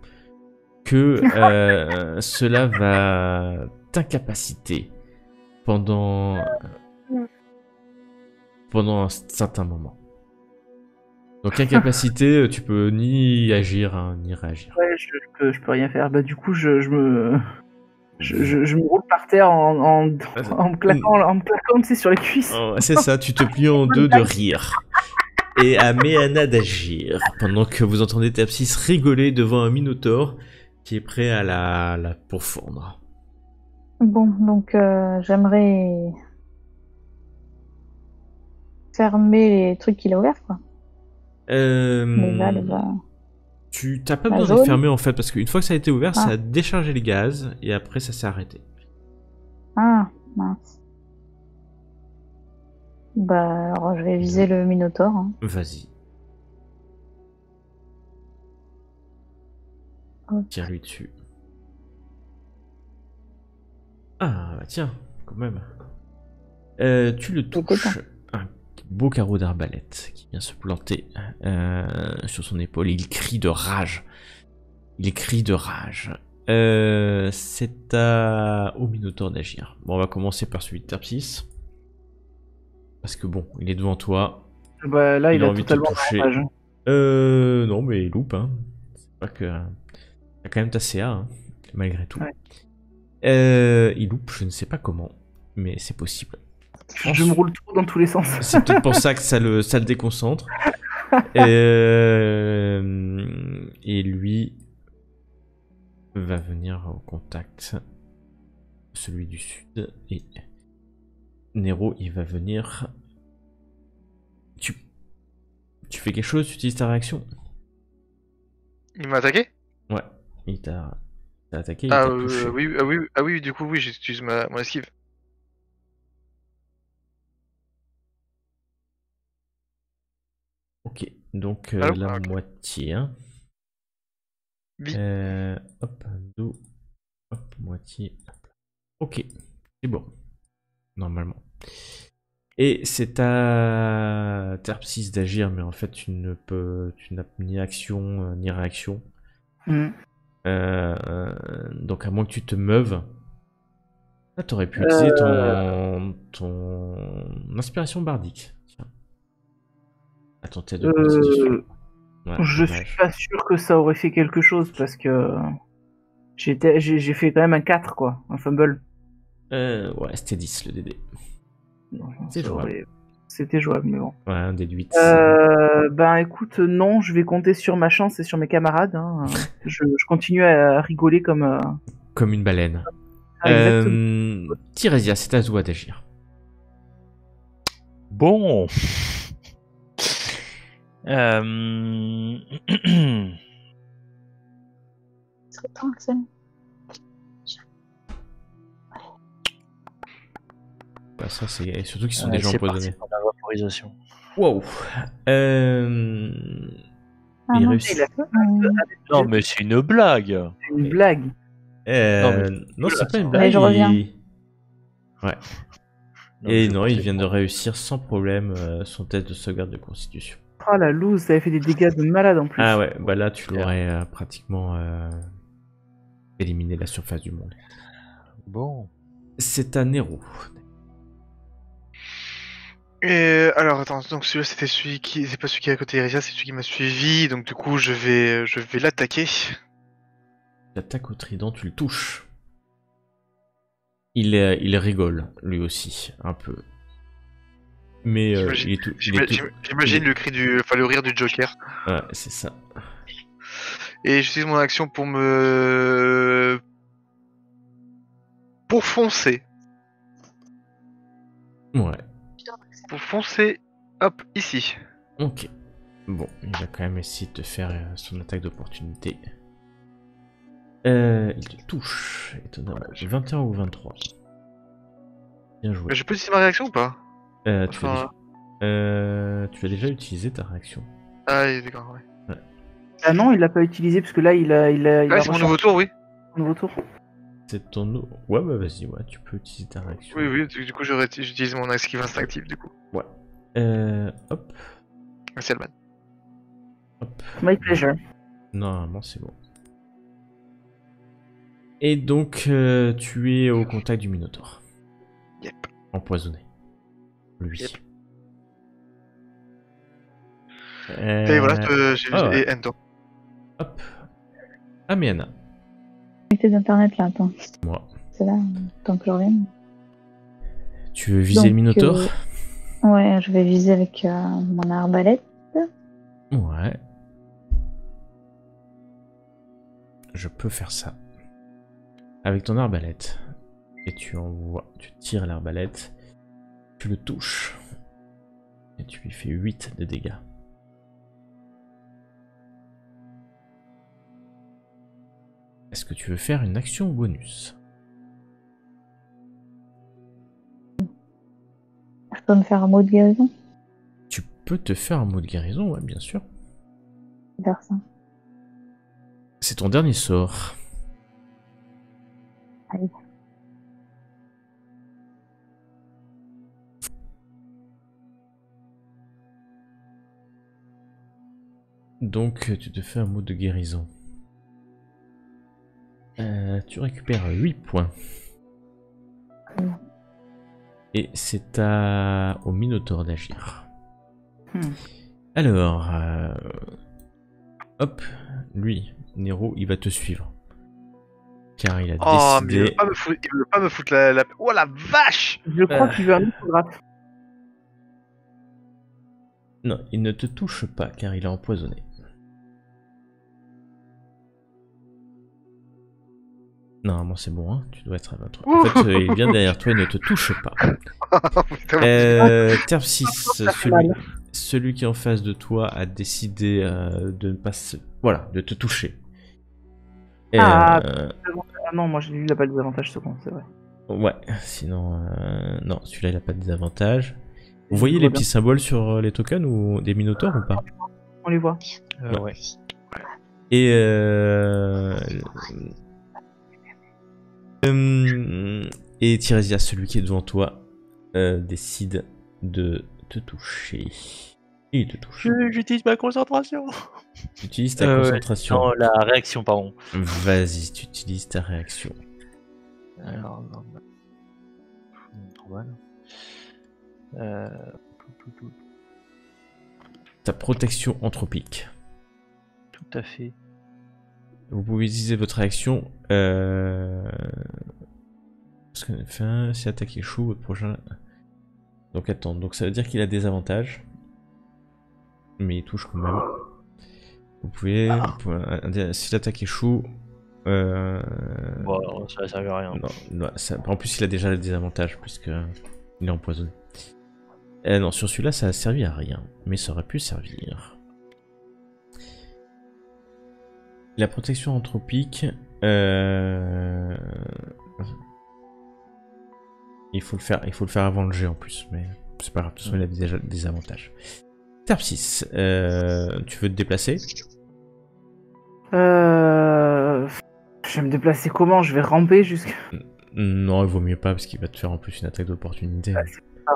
que cela va t'incapaciter pendant un certain moment. Donc incapacité, tu peux ni agir hein, ni réagir. Ouais, je peux rien faire. Bah, du coup, je me roule par terre en me claquant tu sais, sur les cuisses. Oh, c'est ça, tu te plies en deux de rire. Et à Méana d'agir, pendant que vous entendez Terpsis rigoler devant un Minotaure qui est prêt à la pourfendre. Bon, donc j'aimerais fermer les trucs qu'il a ouverts, quoi. Les valves. Tu t'as pas La besoin de les zone fermer en fait, parce qu'une fois que ça a été ouvert, Ah. ça a déchargé les gaz et après ça s'est arrêté. Ah, mince. Bah, alors je vais viser le Minotaure. Hein. Vas-y. Hop. Tire-lui dessus. Ah, bah tiens, quand même. Tu le touches. Un beau carreau d'arbalète qui vient se planter sur son épaule. Il crie de rage. Il crie de rage. C'est au Minotaure d'agir. Bon, on va commencer par celui de Terpsis. Parce que bon, il est devant toi. Bah, là, il a envie de te totalement toucher. l'avantage. Non, mais il loupe. Hein. C'est pas que. T'as quand même ta CA, hein, malgré tout. Ouais. Il loupe, je ne sais pas comment, mais c'est possible. Je me roule trop dans tous les sens. C'est peut-être pour ça que ça le déconcentre. Et lui va venir au contact. Celui du sud. Et Nero, il va venir. Tu fais quelque chose, tu utilises ta réaction? Il m'a attaqué? Ouais, il t'a attaqué, il t'a touché. Oui, du coup, oui, j'utilise mon esquive. Ok, donc Allô la ok. moitié. Hein. Oui. Hop, dos, hop, moitié. Ok, c'est bon, normalement. Et c'est à Terpsis d'agir, mais en fait tu n'as ni action ni réaction. Mm. Donc à moins que tu te meuves, là t'aurais pu utiliser ton inspiration bardique. Tiens. À ton test de constitution. Ouais, Je dommage. suis pas sûr que ça aurait fait quelque chose parce que j'ai fait quand même un 4, quoi, un fumble. Ouais, c'était 10 le DD. Non, C'est ça jouable. aurait- C'était jouable, mais bon. Ouais, un D8. Ben écoute, non, je vais compter sur ma chance et sur mes camarades. Hein. Je continue à rigoler comme. Comme une baleine. Exactement. Tirésia, c'est à toi d'agir. Bon. C'est pas que ça. Ouais, ça c'est surtout qu'ils sont déjà c'est empoisonnés. parti pour la vaporisation. Wow. Ah Il non, réussit. Non, mais c'est une blague. C'est une blague. Non, c'est pas une Mais blague. je reviens. Ouais. Non, Et je non, pensais il vient de pas. réussir sans problème son test de sauvegarde de constitution. Oh la loose, ça avait fait des dégâts de malade en plus. Ah ouais, bah là tu l'aurais pratiquement éliminé de la surface du monde. Bon. C'est à Nero. Et alors attends, donc celui-là c'était c'est pas celui qui est à côté d'Iresia, c'est celui qui m'a suivi, donc du coup je vais l'attaquer. L'attaque au trident, tu le touches. Il rigole, lui aussi, un peu. Mais J'imagine le cri le rire du Joker. Ouais, c'est ça. Et j'utilise mon action pour foncer. Ouais. Pour foncer, hop, ici. Ok. Bon, il va quand même essayer de te faire son attaque d'opportunité. Il te touche, étonnamment. 21 ou 23. Bien joué. Je peux utiliser ma réaction ou pas? Tu as déjà utilisé ta réaction. Ah oui, d'accord, ouais. Ah non, il l'a pas utilisé parce que là, il a Ah, c'est mon nouveau tour, oui. nouveau tour. C'est ton... Ouais, bah vas-y, ouais, tu peux utiliser ta réaction. Oui, du coup j'utilise mon esquive instinctive, du coup. Ouais. Hop, Merci Alban. hop. My pleasure. Normalement, c'est bon. Et donc, tu es au contact du Minotaure. Yep. Empoisonné. Lui. Yep. Et voilà, j'ai ouais. et Endo. Hop. Amiana. Connecté d'internet là, attends. Moi. C'est là, tant que je revienne. Tu veux viser le Minotaure? Ouais, je vais viser avec mon arbalète. Ouais. Je peux faire ça. Avec ton arbalète. Et tu tires l'arbalète. Tu le touches. Et tu lui fais 8 de dégâts. Est-ce que tu veux faire une action bonus? Je peux me faire un mot de guérison? Tu peux te faire un mot de guérison, ouais, bien sûr. Faire ça. C'est ton dernier sort. Allez. Donc, tu te fais un mot de guérison. Tu récupères 8 points. Et c'est au Minotaure d'agir. Alors, hop, lui, Nero, il va te suivre. Car il a Oh, mais décidé... il veut pas me foutre la... Oh la vache! Je crois qu'il veut un mythographe. Non, il ne te touche pas car il est empoisonné. Normalement c'est bon, hein, tu dois être à votre... En fait, il vient derrière toi, il ne te touche pas. Terme 6, celui qui est en face de toi a décidé de ne pas se... Voilà, de te toucher. Et, Ah non, moi j'ai lui, il a pas de désavantage second, c'est vrai. ouais, sinon... non, celui-là il a pas de désavantage. Vous voyez Je les vois petits symboles sur les tokens ou des minotaures ou pas? On les voit. Ouais. Et Tirésia, celui qui est devant toi, décide de te toucher. Il te touche. J'utilise ma concentration. Tu utilises ta concentration. Non, la réaction, pardon. Vas-y, tu utilises ta réaction. Alors, non, trop mal. Ta protection anthropique. Tout à fait. Vous pouvez utiliser votre réaction. Parce que enfin, si l'attaque échoue, votre prochain. Donc attends, donc ça veut dire qu'il a des avantages. Mais il touche quand même. Vous pouvez si l'attaque échoue. Bon, ça servait à rien. Non, en plus il a déjà des avantages puisque il est empoisonné. Non, sur celui-là ça a servi à rien, mais ça aurait pu servir. La protection anthropique, il faut le faire avant le jet en plus, mais c'est pas grave, de toute façon il a déjà des avantages. Terme 6, tu veux te déplacer? Je vais me déplacer comment? Je vais ramper jusqu'à... Non, il vaut mieux pas parce qu'il va te faire en plus une attaque d'opportunité. Ah.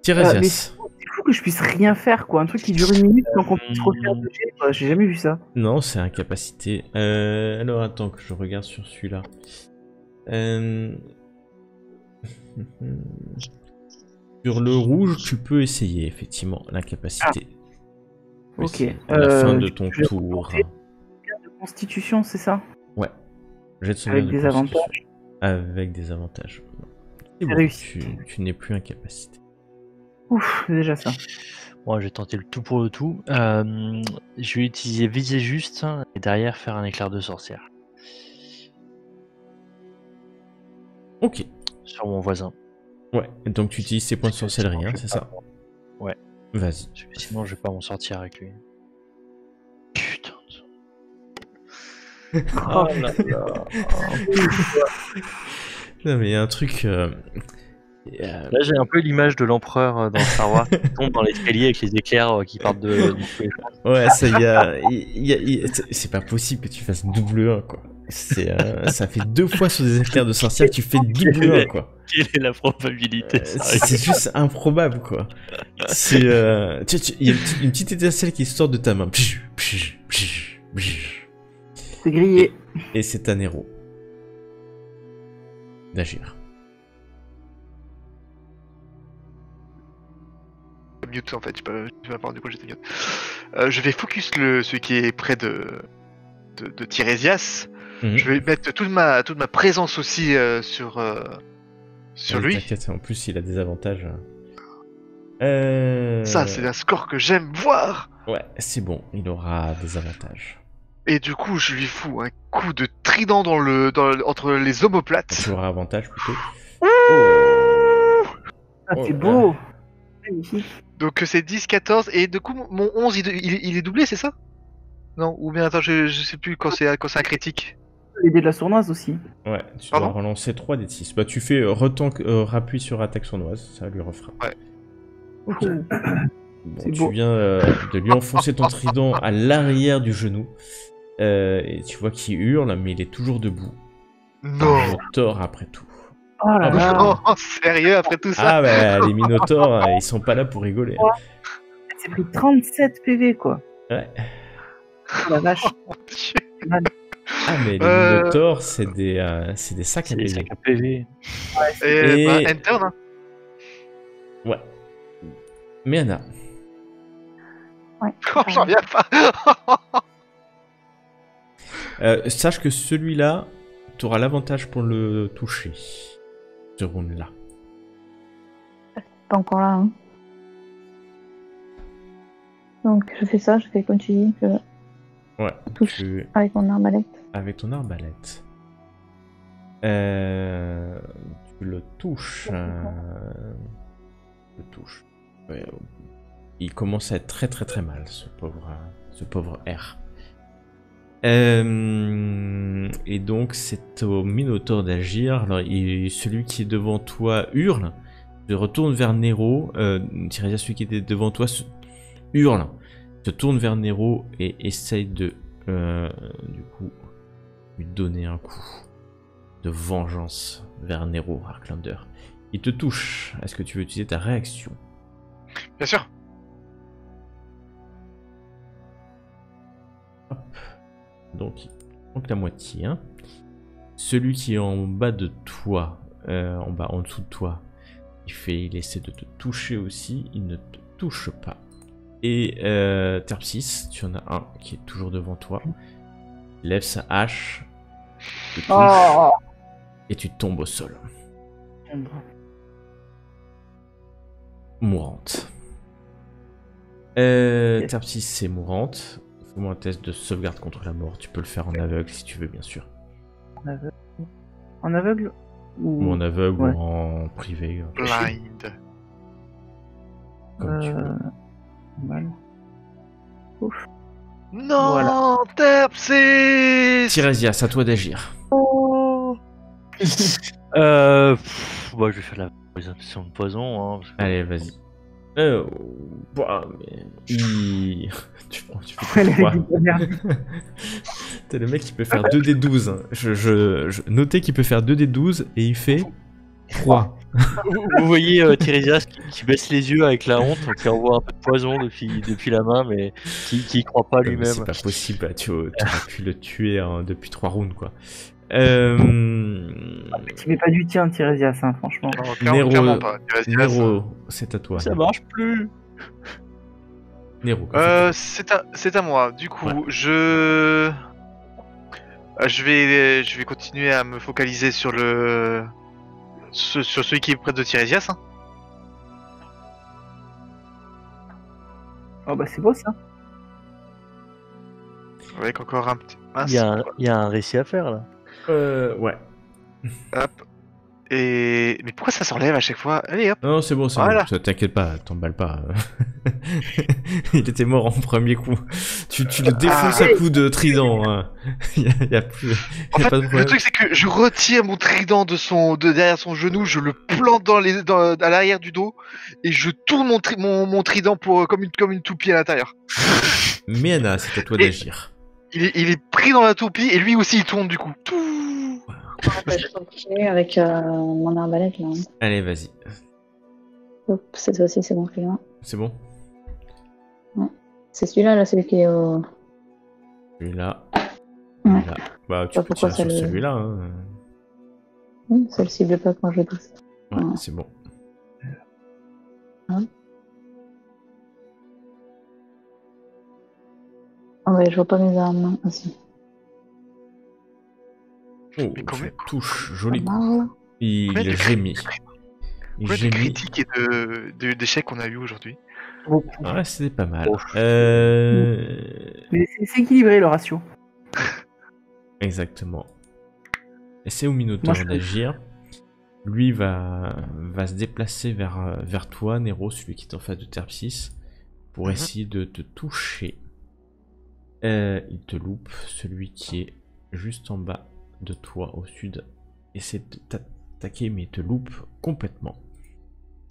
Tiresias. Mais c'est fou que je puisse rien faire, quoi. Un truc qui dure 1 minute sans qu'on puisse refaire de jet, quoi. J'ai jamais vu ça. Non, c'est incapacité. Alors attends que je regarde sur celui-là. Sur le rouge, tu peux essayer effectivement l'incapacité. Mais Ok. c'est à la fin de ton tour. De constitution, c'est ça? Ouais. Jet de Avec sauvegarde de des constitution. avantages. Avec des avantages. C'est bon, réussi. tu n'es plus incapacité. Ouf, c'est déjà ça. Moi, j'ai tenté le tout pour le tout. Je vais utiliser viser juste et derrière faire un éclair de sorcière Ok. sur mon voisin. Ouais, donc tu utilises tes points de sorcellerie, hein, c'est ça? Ouais. Vas-y. Parce que sinon, je vais pas m'en sortir avec lui. Putain. Oh là là. Non mais il y a un truc... Là, j'ai un peu l'image de l'empereur dans Star Wars qui tombe dans l'escalier avec les éclairs qui partent de tous les champs. Ouais, ça c'est pas possible que tu fasses double 1 quoi. Ça fait 2 fois sur des éclairs de sorcière que tu fais double 1 quoi. Quelle est la probabilité C'est juste improbable quoi. C'est il y a une petite étincelle qui sort de ta main. C'est grillé. Et c'est un héros d'agir. Mute en fait, je peux pas du coup j'étais mute. Je vais focus celui qui est près de Tiresias. Je vais mettre toute ma présence aussi sur lui. T'inquiète, en plus il a des avantages. Ça c'est un score que j'aime voir. Ouais, c'est bon, il aura des avantages. Et du coup je lui fous un coup de trident entre les omoplates. Tu auras avantage plutôt. Ah, c'est beau. Magnifique. Donc c'est 10, 14 et du coup mon 11 il est doublé c'est ça? Non, ou bien attends je sais plus quand c'est un critique. l'aider de la sournoise aussi. Ouais, tu dois Pardon relancer 3 des 6. Bah, tu fais rappuie sur attaque sournoise, ça lui refera. Ok. Bon, C'est tu beau. viens de lui enfoncer ton trident à l'arrière du genou. Et tu vois qu'il hurle, mais il est toujours debout. Non. Un minotaure après tout. Oh là Ah, bah, là. Oh, sérieux, après tout ça Ah bah les minotaures, ils sont pas là pour rigoler. Elle s'est pris 37 PV, quoi. Ouais. Oh la vache. Mon Dieu. Ah mais les Euh, minotaures, c'est des sacs à C'est des PV. sacs à PV. Et... Et- Bah, enter, hein. Ouais. Mais Anna, Ouais. Oh, j'en reviens pas. sache que celui-là, tu auras l'avantage pour le toucher. Ce round-là. Pas encore là. Hein. Donc je fais ça, je fais comme tu dis, je Ouais. touche Tu... avec mon arbalète. Avec ton arbalète. Tu le touches. Tu le touches. Ouais, il commence à être très très très mal, ce pauvre R. Et donc c'est au Minotaure d'agir. Alors celui qui est devant toi hurle, se retourne vers Nero. Tiresias, celui qui était devant toi hurle, se tourne vers Nero et essaye de du coup lui donner un coup de vengeance vers Nero, Arklander. Il te touche. Est-ce que tu veux utiliser ta réaction? Bien sûr. Donc, il manque la moitié. Hein. Celui qui est en bas de toi, en dessous de toi, il essaie de te toucher aussi. Il ne te touche pas. Et Terpsis, tu en as un qui est toujours devant toi. Il lève sa hache, te touche, Oh. et tu tombes au sol, mourante. Terpsis, c'est mourante. Fais-moi un test de sauvegarde contre la mort. Tu peux le faire en aveugle si tu veux, bien sûr. En aveugle Ou en aveugle Ouais. ou en privé. Blind. Comme tu veux. Mal. Ouf. Non, Voilà. Terpsis. Tiresias, à toi d'agir. Bah, je vais faire la présentation de poison. Hein, parce que- Allez, vas-y. Bah, mais... tu fais Elle quoi avait dit pas merde. T'as le mec qui peut faire 2d12. Hein. Je notais qu'il peut faire 2d12 et il fait 3. Vous voyez Tiresias qui baisse les yeux avec la honte, qui envoie un peu de poison depuis la main, mais qui y croit pas lui-même. C'est pas possible, tu aurais pu le tuer depuis 3 rounds, quoi. Tu mets pas du tien, Tiresias, hein, franchement. Non, Nero, clairement pas. Terpsis. Nero, c'est à toi. Ça marche plus. Nero. C'est à moi. Du coup, Ouais. je vais continuer à me focaliser sur sur celui qui est près de Tiresias. Hein. Oh bah c'est beau ça. Avec encore un petit. Il y a un récit à faire là. Ouais. Hop. Et mais pourquoi ça s'enlève à chaque fois? Allez hop. Non, c'est bon, Voilà. bon. T'inquiète pas, t'emballes pas. Il était mort en premier coup. Tu le défonces à coups de trident. Hein. y a plus. En Y a fait, pas de le problème. truc c'est que je retire mon trident de derrière son genou, je le plante à l'arrière du dos et je tourne mon trident pour comme une toupie à l'intérieur. Mais Anna, c'est à toi Et- d'agir. Il est pris dans la toupie et lui aussi il tourne du coup. Je continue avec mon arbalète là. Allez, vas-y. Hop, cette fois-ci c'est bon client. C'est bon? C'est celui-là, là, celui qui est au. Celui-là. Ouais. Celui-là. Bah, tu Bah, peux pourquoi tirer sur ça le- celui-là. Hein. Ça le cible pas quand je pousse. Ouais, Ouais. c'est bon. Ah ouais, je vois pas mes armes aussi. Oh, Mais combien- tu touches, joli coup. Marre. Il Combien de gémit. Il Combien de gémit. critiques et d'échecs qu'on a eu aujourd'hui? Beaucoup. Ouais, c'était pas mal. Oh. Mais c'est équilibré le ratio. Exactement. Et c'est au Moi, Minotaure je- d'agir. Lui va se déplacer vers toi, Nero, celui qui est en face de Terpsis, pour Mhm. essayer de te toucher. Il te loupe. Celui qui est juste en bas de toi au sud essaie de t'attaquer mais te loupe complètement.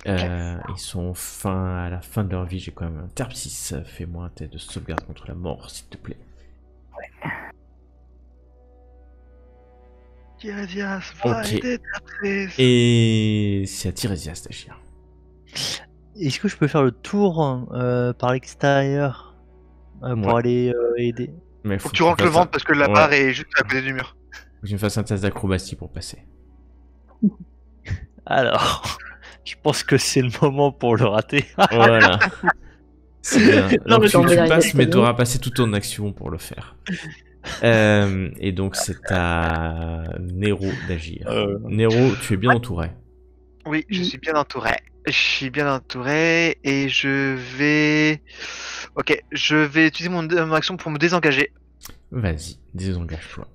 Ils sont à la fin de leur vie. J'ai quand même un Terpsis. Fais-moi un test de sauvegarde contre la mort, s'il te plaît. Tiresias va Ok. aider Terpsis. Et c'est à Tiresias d'agir. Est-ce que je peux faire le tour par l'extérieur pour Ouais. aller aider? Mais Faut que tu rentres le ventre parce que la barre est juste à côté du mur. Faut que tu me fasses un test d'acrobatie pour passer. Alors, je pense que c'est le moment pour le rater. Voilà. C'est bien. Non, Donc mais tu attends, mais passes, il y a mais des tu auras passé toute ton action pour le faire. Et donc c'est à Nero d'agir. Nero, tu es bien entouré. Oui, je suis bien entouré. Je suis bien entouré et je vais... Ok, je vais utiliser mon action pour me désengager. Vas-y, désengage-toi.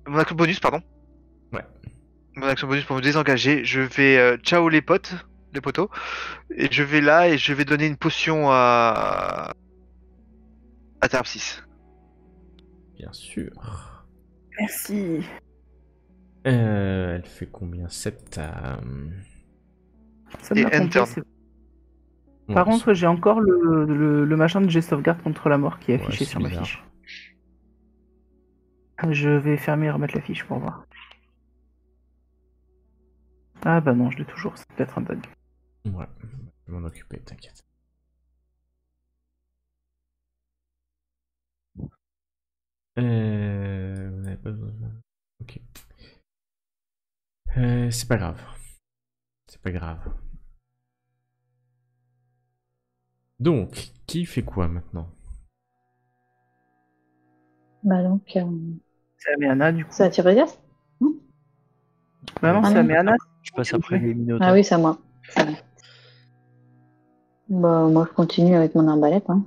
Mon action bonus, pardon. Ouais. Mon action bonus pour me désengager. Je vais ciao les potes, les poteaux. Et je vais là et je vais donner une potion à Terpsis. Bien sûr. Merci. Elle fait combien? 7 Ça Et m'a compté. enter. Par contre, j'ai encore le machin de jet sauvegarde contre la mort qui est affiché c'est sur ma bizarre. fiche. Je vais fermer et remettre la fiche pour voir. Ah bah non, je l'ai toujours, c'est peut-être un bug. Ouais, je vais m'en occuper, t'inquiète. Vous n'avez pas besoin. Ok. C'est pas grave. C'est pas grave. Donc, qui fait quoi maintenant? Bah donc, C'est Améana du coup. c'est à Tiresias? Bah non, Ah c'est non. Améana. Je passe après les minotaures. Ah oui, c'est à moi. C'est vrai. Bah, moi, je continue avec mon arbalète. Hein.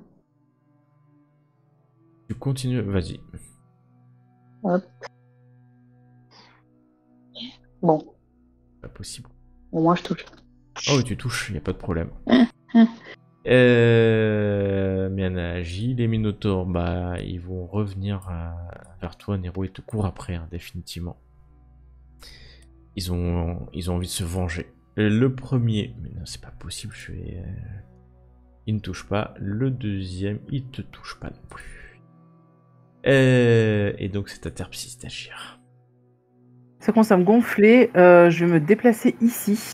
Tu continues, vas-y. Hop. Bon, Pas possible. au moins, je touche. Oh, oui, tu touches, y a pas de problème. Miana agit, les minotaures, bah, ils vont revenir vers toi, Nero, et te courent après, hein, définitivement. Ils ont envie de se venger. Le premier, mais non, c'est pas possible, il ne touche pas. Le deuxième, il te touche pas non plus. Et donc, c'est à Terpsis d'agir. Ça commence à me gonfler. Je vais me déplacer ici.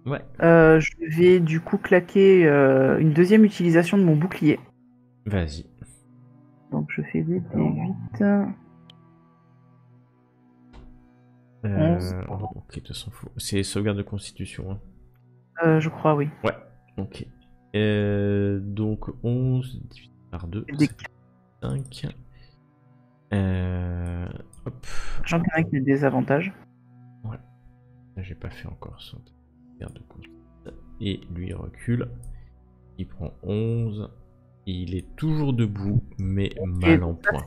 Ouais. Je vais du coup claquer une deuxième utilisation de mon bouclier. Vas-y. Donc je fais des D8. 11. Ok, de toute façon, c'est sauvegarde de constitution. Hein. Je crois, oui. Ouais, ok. Donc 11 divisé par 2, Des- 5. Hop. J'en ai un qui a des avantages. Ouais. Là, j'ai pas fait encore son sauvegarde de constitution. Et lui il recule. Il prend 11. Il est toujours debout, mais mal en point.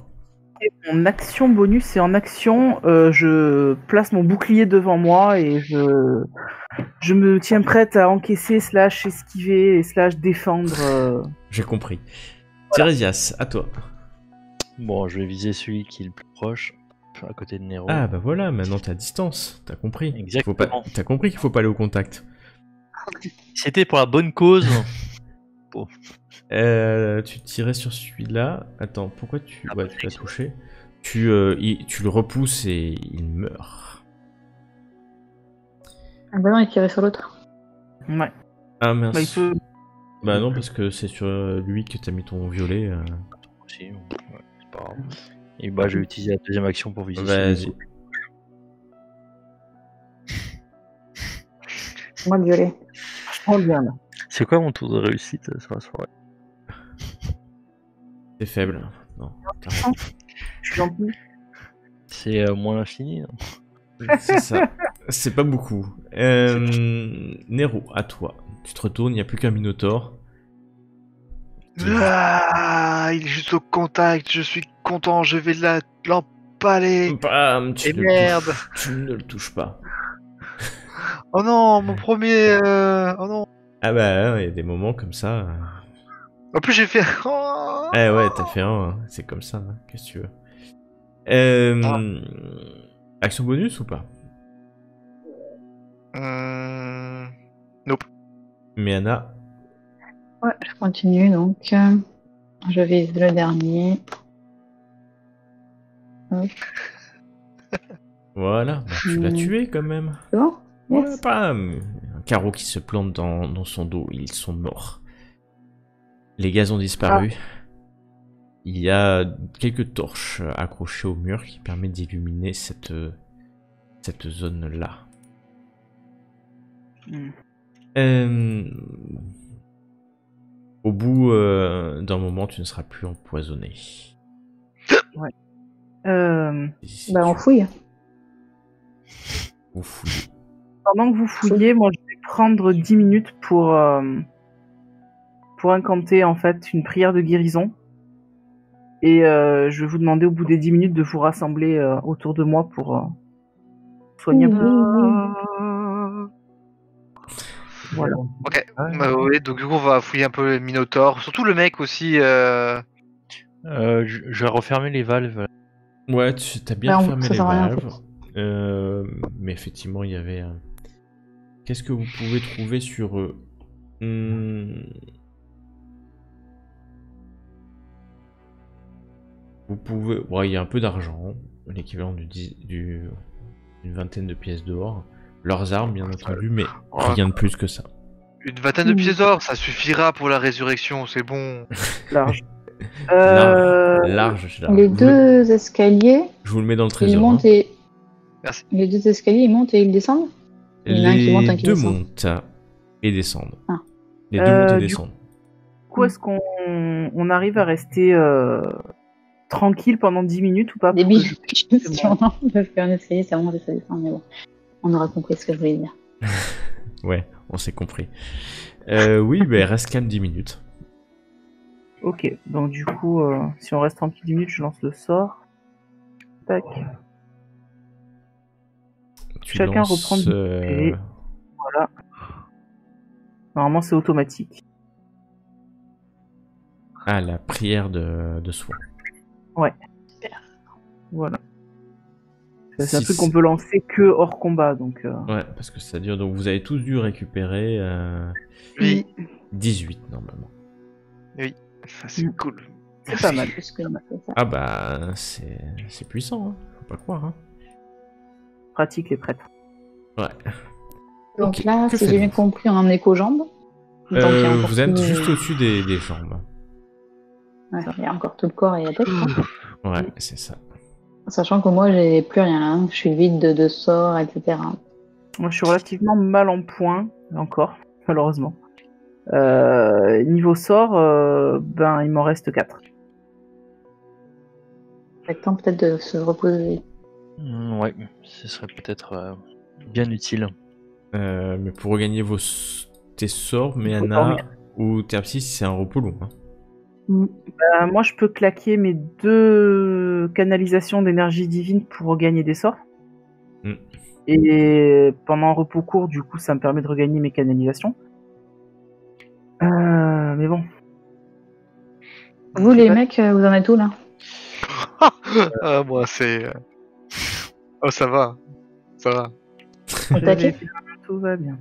Mon action bonus, c'est en action, je place mon bouclier devant moi et je me tiens prête à encaisser, slash esquiver et slash défendre. J'ai compris. Tiresias, à toi. Bon, je vais viser celui qui est le plus proche, à côté de Nero. Ah bah voilà, maintenant t'es à distance, t'as compris. Exactement. T'as compris qu'il faut pas aller au contact. C'était pour la bonne cause. Tu tirais sur celui-là. Attends, pourquoi tu l'as touché? Tu le repousses et il meurt. Ah bah non, il tirait sur l'autre. Ouais. Ah mince. Bah, il peut... Bah non, parce que c'est sur lui que t'as mis ton violet. Aussi, ouais, c'est pas grave. Et bah, je vais utiliser la deuxième action pour viser Vas-y. celui Moi, le violet. Je prends bien là. C'est quoi mon tour de réussite sur la soirée? C'est faible. Non, t'arrêtes. Je suis gentil. C'est moins l'infini. Hein. C'est ça. C'est pas beaucoup. Nero, à toi. Tu te retournes, il n'y a plus qu'un minotaure. Ah, il est juste au contact, je suis content, je vais l'empaler. Bam, Et merde. Tu ne le touches pas. Oh non, mon premier... Oh non. Ah bah, il y a des moments comme ça. En plus j'ai fait... Oh Eh ouais, t'as fait un, hein. C'est comme ça, hein. Qu'est-ce que tu veux. Action bonus ou pas? Nope. Mais Anna, Ouais, je continue donc. Je vise le dernier. Hop. voilà, bah, tu l'as tué quand même. C'est bon? Ouais, Yes. bam. Un carreau qui se plante dans son dos, ils sont morts. Les gaz ont disparu. Il y a quelques torches accrochées au mur qui permettent d'illuminer cette zone-là. Au bout d'un moment, tu ne seras plus empoisonné. Si Bah, on tu- fouille. Vous fouillez. Pendant que vous fouillez, moi je vais prendre 10 minutes pour incanter en fait une prière de guérison. Et je vais vous demander au bout des 10 minutes de vous rassembler autour de moi pour soigner un peu. Voilà. Ok. Oui, donc du coup, on va fouiller un peu le Minotaur. Surtout le mec aussi. Je vais refermer les valves. Ouais, tu as bien Ouais, fermé ça les sert à rien, en valves. Mais effectivement, il y avait... Qu'est-ce que vous pouvez trouver sur eux? Vous pouvez... Ouais, il y a un peu d'argent, l'équivalent d'une vingtaine de pièces d'or. Leurs armes, bien entendu, mais rien de plus que ça. Une vingtaine de pièces d'or, ça suffira pour la résurrection, c'est bon. Large. Large, je suis là. Les deux escaliers, Je vous le mets dans le ils trésor. montent hein. et. Merci. Les deux escaliers, ils montent et ils descendent? Il y en a un qui monte, un Les qui deux descend. montent et descendent. Ah. Les deux montent et Du descendent. coup, est-ce qu'on arrive à rester tranquille pendant 10 minutes ou pas? Débile. C'est Question, non, parce qu'un escalier, ça monte et ça descend, mais bon. On aura compris ce que je voulais dire. Ouais, on s'est compris. Oui, bah, reste calme 10 minutes. Ok, donc du coup, si on reste tranquille 10 minutes, je lance le sort. Tac. Tu Chacun lances, reprend du et voilà. Normalement, c'est automatique. Ah, la prière de soin. Voilà. C'est un Six. truc qu'on peut lancer que hors combat, donc. Ouais, parce que ça dure. Donc vous avez tous dû récupérer Oui, 18 normalement. ça c'est cool. C'est pas mal. Plus que ça. Ah bah, c'est puissant, hein. Faut pas croire. Hein. Pratique les prêtres. Ouais. Donc Ok, là, que si j'ai bien faites-vous compris, on en est qu'aux jambes. Donc, il y a encore Vous êtes tout- juste au-dessus des jambes. Ouais, il y a encore tout le corps et la tête, quoi. Ouais, c'est ça. Sachant que moi, j'ai plus rien. Hein. Je suis vide de sorts, etc. Moi, je suis relativement mal en point, encore, malheureusement. Niveau sort, ben, il m'en reste 4. Avec le temps peut-être de se reposer. Ouais, ce serait peut-être bien utile. Mais pour regagner tes sorts, mais Il faut Anna dormir. ou Terpsy, c'est un repos long. Hein. Moi, je peux claquer mes 2 canalisations d'énergie divine pour regagner des sorts. Mm. Et pendant un repos court, du coup, ça me permet de regagner mes canalisations. Mais bon. Vous, les mecs, vous en êtes où, là? Ah, moi c'est. Oh, ça va. Ça va. Au taquet? Tout va bien.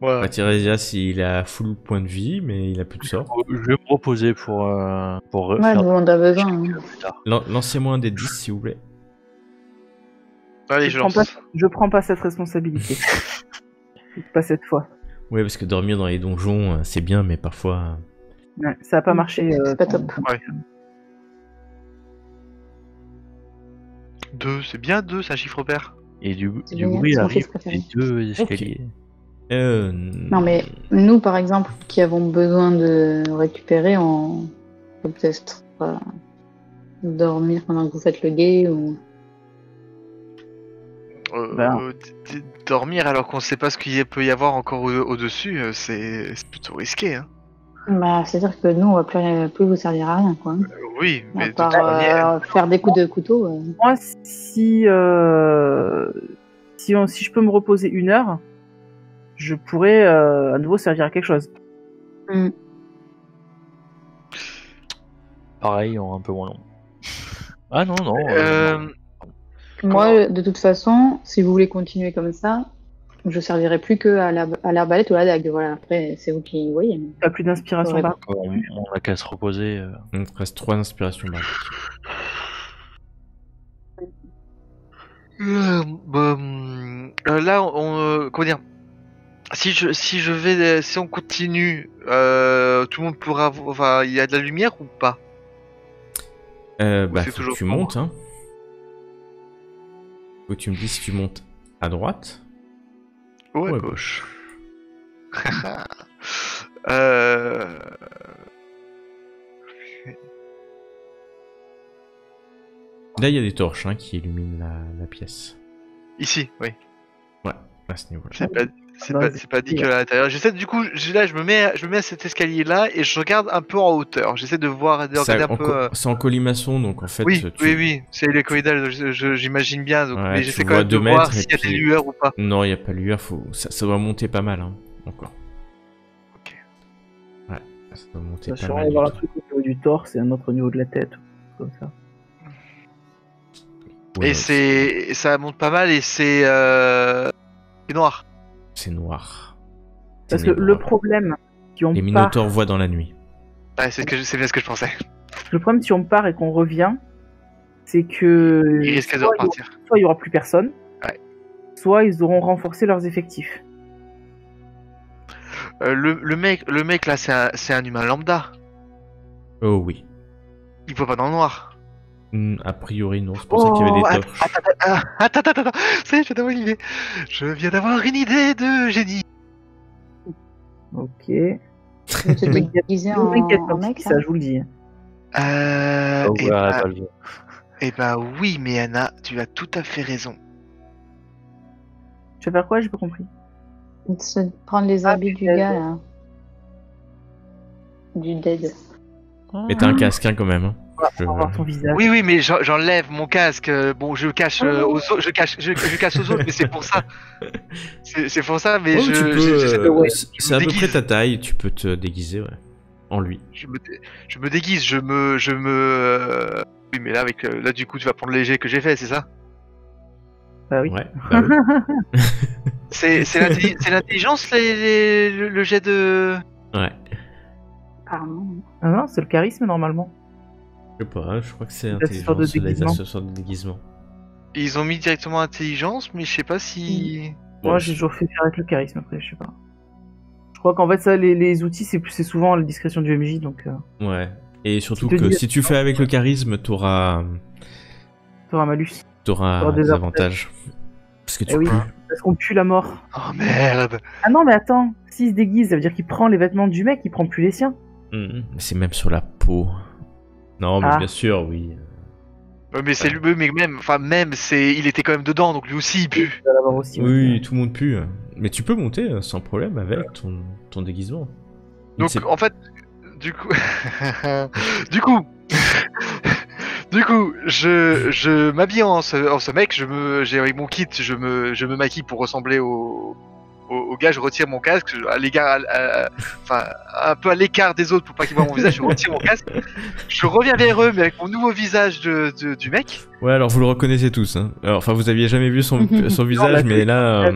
Ouais. Bah, Tirésias, il a full point de vie, mais il a plus de sorts. Je vais me reposer pour Ouais, faire nous, on a besoin. Hein. plus tard. Lancez-moi un des 10, s'il vous plaît. Allez, Je je prends lance. Je prends pas cette responsabilité. Pas cette fois. Ouais, parce que dormir dans les donjons, c'est bien, mais parfois... Ouais, ça a pas marché. C'est pas top. Ouais. 2, c'est bien 2, c'est un chiffre pair. Et du génial, bruit c'est mon arrive fils préféré. des deux escaliers. Non, mais nous, par exemple, qui avons besoin de récupérer, on peut peut-être dormir pendant que vous faites le guet ou... Ben. Dormir alors qu'on sait pas ce qu'il peut y avoir encore au-dessus, c'est plutôt risqué. Hein. Bah, c'est-à-dire que nous, on va plus vous servir à rien, quoi. Oui, À mais de part toute manière. faire des coups de couteau. Moi, si je peux me reposer 1 heure, je pourrais à nouveau servir à quelque chose. Pareil, en un peu moins long. Ah non, non. Moi, de toute façon, si vous voulez continuer comme ça, je servirai plus que à l'arbalète ou à la dague. Voilà, après, c'est vous qui voyez. Mais... T'as plus d'inspiration Ouais. bardique. On a qu'à se reposer. Il te reste 3 inspirations bardiques. Là, comment dire, si on continue, tout le monde pourra, enfin, il y a de la lumière ou pas? Bah, c'est faut toujours que tu sombre. montes, hein. Faut que tu me dises si tu montes à droite. Ou à Ouais, gauche. euh... Là, il y a des torches, hein, qui illuminent la pièce. Ici, oui. Ouais, à ce niveau-là. C'est pas dit que à l'intérieur. J'essaie, du coup, je me mets à cet escalier-là et je regarde un peu en hauteur. J'essaie de voir, de regarder un peu. C'est en colimaçon, donc en fait. Oui, c'est les corridors, j'imagine bien. Donc, Ouais, mais tu j'essaie vois quand même de 2 voir mètres, s'il y a et puis- des lueurs ou pas. Non, il n'y a pas lueur, ça doit monter pas mal, hein, encore. Ok. Ouais, ça doit monter Il va pas sûrement mal. y avoir un du tout. truc au niveau du torse et un autre au niveau de la tête. Comme ça. Ouais, Et ça monte pas mal et c'est noir. C'est noir. Parce que le problème, si on Les part, minotaures voient dans la nuit. Ouais, c'est bien ce que je pensais. le problème si on part et qu'on revient, c'est que Il risque de soit repartir. soit il y aura plus personne, Ouais. soit ils auront renforcé leurs effectifs. Le mec là, c'est un humain lambda. Oh oui. Il voit pas dans le noir. A priori, non, c'est pour ça qu'il y avait des torches. Attends. Ça y est, je viens d'avoir une idée. Je viens d'avoir une idée de génie. Ok. Vous êtes déguisé Ne vous inquiétez pas, en mec, ça, là je vous le dis. Eh ben oui, mais Anna, tu as tout à fait raison. Tu vas faire quoi? J'ai pas compris. De se prendre les habits du putain. gars, là. Du dead. Mais t'as un casque, hein, quand même. Hein. On va voir ton visage. Oui, mais j'enlève mon casque. Bon, je cache aux autres, je cache aux autres, mais c'est pour ça. C'est pour ça, mais Ouais, je. tu peux, j'essaie de- ouais, je c'est me à peu près déguise. ta taille, tu peux te déguiser, ouais. En lui. Je me déguise, Oui, mais là, là, du coup, tu vas prendre le léger que j'ai fait, c'est ça? Bah oui. Ouais, bah oui. C'est l'intelligence, le jet de. Ouais. Apparemment. Ah non, c'est le charisme normalement. Je sais pas, hein, je crois que c'est L'accessoire de intelligence, les déguisement. accessoires de déguisement. Ils ont mis directement intelligence, mais je sais pas si. Bon, Moi, j'ai toujours fait faire avec le charisme après, je sais pas. Je crois qu'en fait, ça, les outils, c'est souvent la discrétion du MJ, donc Ouais. Et surtout Si te que dis- si tu fais avec le charisme, t'auras t'auras un malus. t'auras des des avantages. Parce que tu Eh oui, peux. parce qu'on pue la mort. Oh merde! Ah non, mais attends, s'il se déguise, ça veut dire qu'il prend les vêtements du mec, il prend plus les siens. C'est même sur la peau. Non, mais Ah. bien sûr, oui. Mais c'est lui, mais même, il était quand même dedans, donc lui aussi il pue. Tu vas l'avoir aussi. Oui, tout le monde pue. Mais tu peux monter sans problème avec ton déguisement. Donc C'est- en fait, du coup, du coup, je m'habille en ce mec, j'ai avec mon kit, je me maquille pour ressembler au gars, je retire mon casque, à l'égard, enfin, un peu à l'écart des autres pour pas qu'ils voient mon visage, je retire mon casque, je reviens vers eux, mais avec mon nouveau visage du mec. Ouais, alors vous le reconnaissez tous. Hein. Alors, enfin, vous aviez jamais vu son visage, mais là.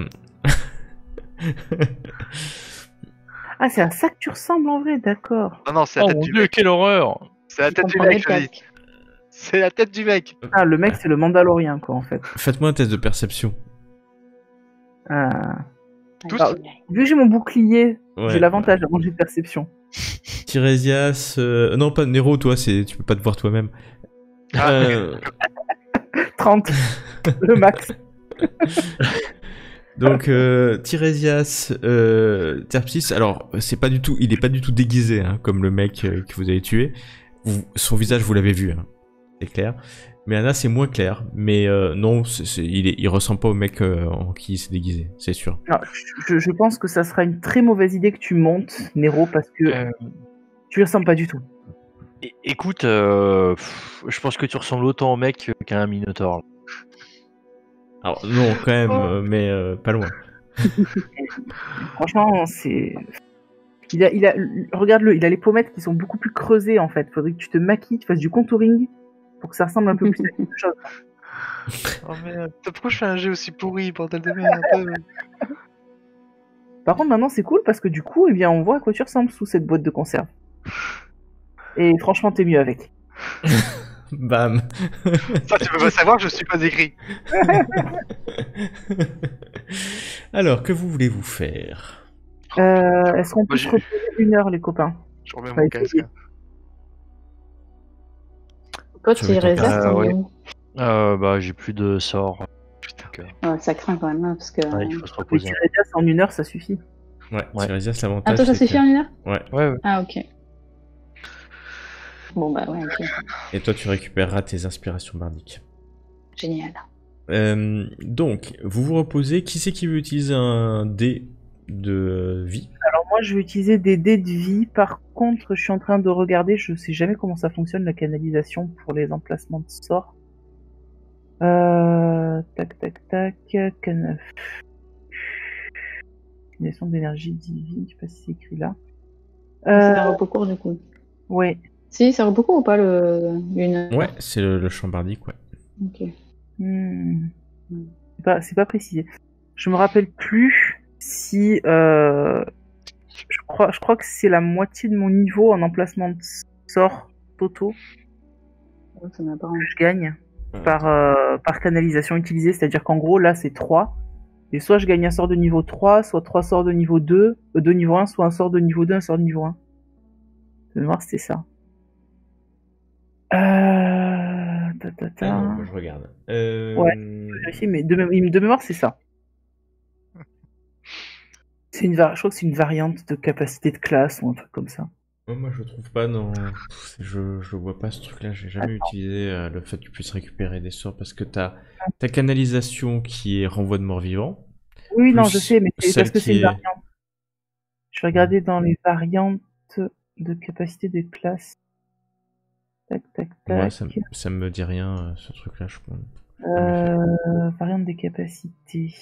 Ah, c'est à ça que tu ressembles en vrai, d'accord. Non, c'est la Oh tête mon du dieu, mec. quelle horreur! C'est la Je tête du comprends mec, les je dis. casques. C'est la tête du mec. Ah, le mec, c'est le Mandalorien, quoi, en fait. Faites-moi un test de perception. Ah. Tous Alors, vu que j'ai mon bouclier, Ouais. j'ai l'avantage avant le jet de perception. Tirésias. Non, pas Nero, toi, tu peux pas te voir toi-même. Ah. 30, le max. Donc, Tirésias, Terpsis, alors, il est pas du tout déguisé, hein, comme le mec que vous avez tué. Son visage, vous l'avez vu, hein, c'est clair. Mais Anna, c'est moins clair. Mais non, il ressemble pas au mec en qui il s'est déguisé, c'est sûr. Alors, je pense que ça sera une très mauvaise idée que tu montes, Nero, parce que tu lui ressembles pas du tout. Écoute, je pense que tu ressembles autant au mec qu'à un Minotaur. Alors, non, quand même, mais pas loin. Franchement, c'est... Regarde-le, il a les pommettes qui sont beaucoup plus creusées, en fait. Faudrait que tu te maquilles, tu fasses du contouring pour que ça ressemble un peu plus à quelque chose. Oh merde, pourquoi je fais un jeu aussi pourri, bordel de merde? Par contre, maintenant, c'est cool parce que du coup, eh bien, on voit à quoi tu ressembles sous cette boîte de conserve. Et franchement, t'es mieux avec. Bam. Ça, tu peux pas savoir, je suis pas écrit. Alors, que voulez-vous faire? Est-ce qu'on peut Moi, se reposer 1 heure, les copains? Je remets Enfin, mon casque. essayer. Toi, Tu tu mets ton réserves, casque. t'en es Ouais. où? Bah, j'ai plus de sorts. Ouais, ça craint quand même, hein, parce que... Ouais, il faut se Mais reposer. Tiresias, en 1 heure, ça suffit. Ouais, Ouais. Tiresias, Ah, l'avantage. toi, ça c'est suffit que- en 1 heure? Ouais. Ouais, ouais. Ah, ok. Bon, bah ouais, ok. Et toi, tu récupéreras tes inspirations bardiques. Génial. Donc, vous vous reposez. Qui c'est qui veut utiliser un dé de vie? Alors moi, je vais utiliser des dés de vie. Par contre, je suis en train de regarder, je sais jamais comment ça fonctionne, la canalisation pour les emplacements de sorts. Tac, tac, tac. Canalisation d'énergie divine, je sais pas si c'est écrit là. C'est un repos court, du coup. Ouais. Si, c'est un repos court ou pas, le 1 heure? Ouais, c'est le champ bardique, ouais. Ok. C'est pas précisé. Je me rappelle plus si... je crois que c'est la moitié de mon niveau en emplacement de sorts totaux Ouais, ça m'a pas que je gagne par canalisation utilisée. C'est-à-dire qu'en gros, là, c'est 3. Et soit je gagne un sort de niveau 3, soit 3 sorts de niveau 2, de niveau 1, soit un sort de niveau 2, un sort de niveau 1. De mémoire, c'était ça. Ah non, moi, je regarde. Vérifier, mais de mémoire, c'est ça. Je crois que c'est une variante de capacité de classe ou un truc comme ça. Moi, je trouve pas dans. Je vois pas ce truc-là. J'ai jamais utilisé le fait que tu puisses récupérer des sorts parce que t'as ta canalisation qui est renvoi de mort-vivant. Oui, non, plus je sais, mais c'est celle parce que qui c'est une est- variante. Je vais regarder dans les variantes de capacité de classe. Tac, tac, Moi, tac. ça me dit rien, ce truc-là, je pense. Variante des capacités.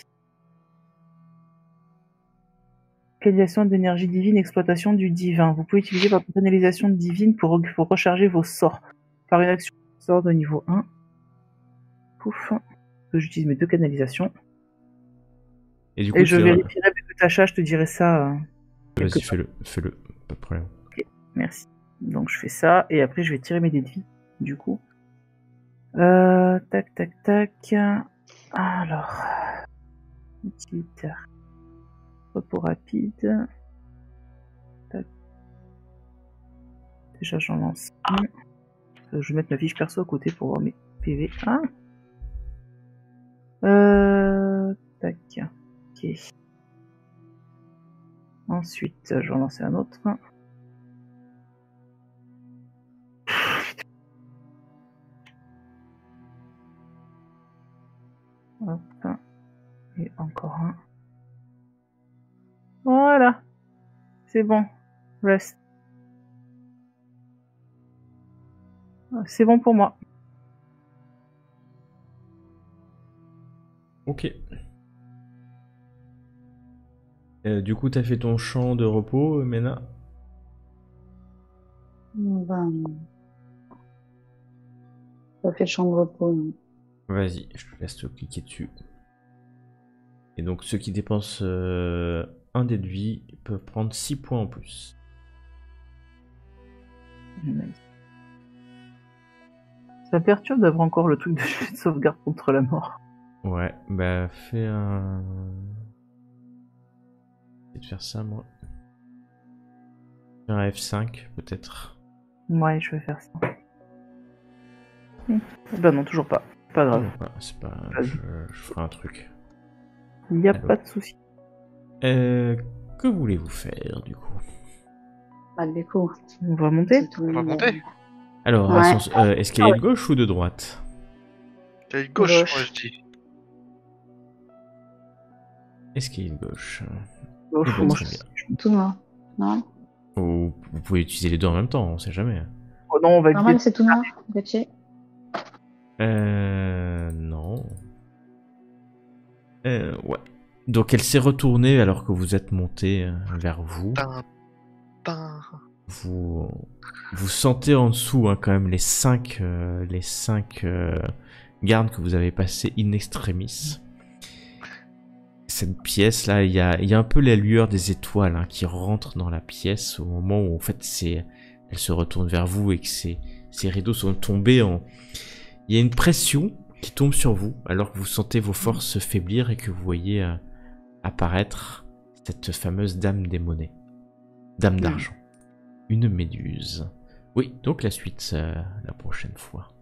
Canalisation d'énergie divine, exploitation du divin. Vous pouvez utiliser votre canalisation divine pour recharger vos sorts. Par une action sort de niveau 1. Pouf. J'utilise mes 2 canalisations. Et du coup, Et je vérifierai avec Tacha, je te dirai ça. Vas-y, fais-le, pas de problème. Ok, merci. Donc je fais ça, et après je vais tirer mes dés de vie, du coup. Tac, tac, tac. Alors. Utilitaire. Repos rapide. Tac. Déjà j'en lance un. Je vais mettre ma fiche perso à côté pour voir mes PV. Ah. Tac. Ok. Ensuite, je vais en lancer un autre. Hop. Et encore un. Voilà. C'est bon. Reste. C'est bon pour moi. Ok. Du coup, t'as fait ton champ de repos, Mena? Ben... Ça fait champ de repos. Non. Vas-y, je te laisse te cliquer dessus. Et donc, ceux qui dépensent un dé de vie peuvent prendre 6 points en plus. Ça perturbe d'avoir encore le truc de jeu de sauvegarde contre la mort. Ouais, bah fais un... Je vais te faire ça, moi. Fais un F5, peut-être. Ouais, je vais faire ça. Bah non, toujours pas. Pas grave. C'est pas... Vas-y. Je ferai un truc. Il n'y a Alors. pas de souci. Que voulez-vous faire, du coup? Pas de déco. On va monter. C'est tout le On va monde. monter. Alors, Ouais. escalier de gauche ou de droite? T'as une gauche, Gauche. moi je dis. Escalier de gauche. Oh, Eh ben, moi, très je- bien. Tout noir. Non. Ou vous pouvez utiliser les deux en même temps, on sait jamais. Oh non, on va Normal, éviter. c'est tout noir. Gâché. Non. Ouais. Donc elle s'est retournée alors que vous êtes monté vers vous. Tin, tin. Vous sentez en dessous quand même les cinq garde que vous avez passé in extremis. Cette pièce là, il y a un peu la lueur des étoiles hein, qui rentrent dans la pièce au moment où en fait elle se retourne vers vous et que ces rideaux sont tombés en... Il y a une pression qui tombe sur vous alors que vous sentez vos forces se faiblir et que vous voyez apparaître cette fameuse dame démonée. Dame d'argent. Une méduse. Oui, donc la suite la prochaine fois.